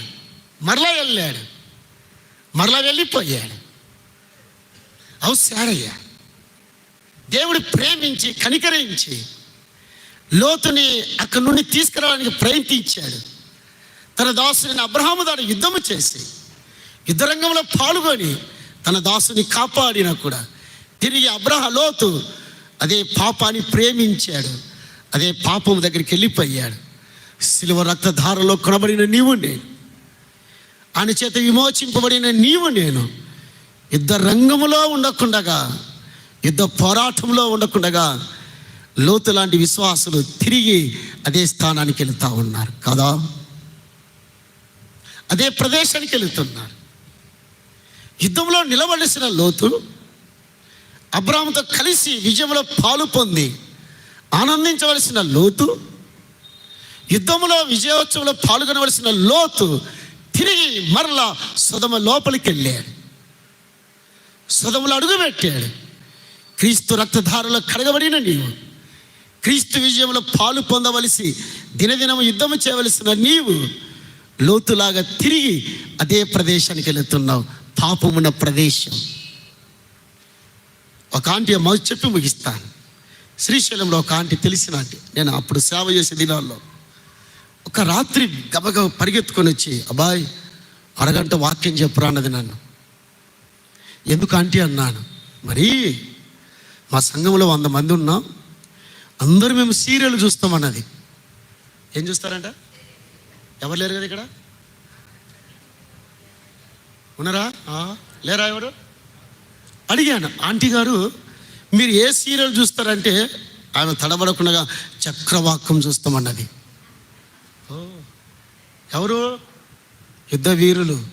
మరలా వెళ్ళిపోయాడు. అవసరయ్యా దేవుడు ప్రేమించి కనికరించి లోతుని అక్కడి నుండి తీసుకురావడానికి ప్రయత్నించాడు. తన దాసుని అబ్రహాము దాని యుద్ధము చేసి యుద్ధరంగంలో పాల్గొని తన దాసుని కాపాడినా కూడా తిరిగి లోతు అదే పాపాన్ని ప్రేమించాడు, అదే పాపం దగ్గరికి వెళ్ళిపోయాడు. సిలువ రక్తధారలో కొనబడిన నీవు నేను, ఆయన చేత విమోచింపబడిన నీవు నేను యుద్ధ రంగములో ఉండకుండగా, యుద్ధ పోరాటంలో ఉండకుండగా లోతు లాంటి విశ్వాసులు తిరిగి అదే స్థానానికి వెళుతూ ఉన్నారు కదా, అదే ప్రదేశానికి వెళుతున్నారు. యుద్ధంలో నిలబడేసిన లోతు అబ్రహాముతో కలిసి విజయంలో పాలు పొంది ఆనందించవలసిన లోతు, యుద్ధంలో విజయోత్సవంలో పాల్గొనవలసిన లోతు తిరిగి మరలా సొదొమ లోపలికి వెళ్ళాడు, సొదొమలో అడుగుపెట్టాడు. క్రీస్తు రక్తధారలో కడగబడిన నీవు, క్రీస్తు విజయంలో పాలు పొందవలసి దినదినము యుద్ధము చేయవలసిన నీవు లోతులాగా తిరిగి అదే ప్రదేశానికి వెళుతున్నావు, పాపమున్న ప్రదేశం. ఒక ఆంటీ చెప్పి ముగిస్తాను. శ్రీశైలంలో ఒక ఆంటీ, తెలిసిన ఆంటీ, నేను అప్పుడు సేవ చేసే దినాల్లో ఒక రాత్రి గబగబ పరిగెత్తుకొని వచ్చి, అబ్బాయి 1 గంట వాక్యం చెప్పురా అన్నది నన్ను. ఎందుకు ఆంటీ అన్నాను. మరి మా సంఘంలో 100 మంది ఉన్నాం, అందరూ మేము సీరియల్ చూస్తామన్నది. ఏం చూస్తారంట? ఎవరు లేరు కదా ఇక్కడ? ఉన్నారా? లేరా? ఎవరు? అడిగాను, ఆంటీ గారు మీరు ఏ సీరియల్ చూస్తారంటే ఆమె తడబడకుండా చక్రవాకం చూస్తామన్నది. ఎవరు? యుద్ధ వీరులు.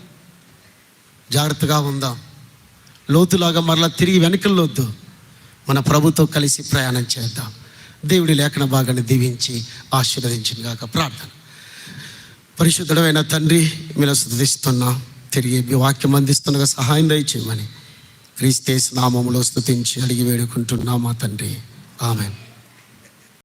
జాగ్రత్తగా ఉందాం. లోతులాగా మరలా తిరిగి వెనకల్లోద్దు. మన ప్రభుతో కలిసి ప్రయాణం చేద్దాం. దేవుడి లేఖన భాగాన్ని దీవించి ఆశీర్వదించిన గాక. ప్రార్థన. పరిశుద్ధుడైన తండ్రి, మీరు స్తుతిస్తున్నాం. తిరిగి మీ వాక్యం అందిస్తుండగా సహాయం దయచేయమని క్రీస్తు నామములో స్తుతించి అడిగి వేడుకుంటున్నాం మా తండ్రి. ఆమేన్.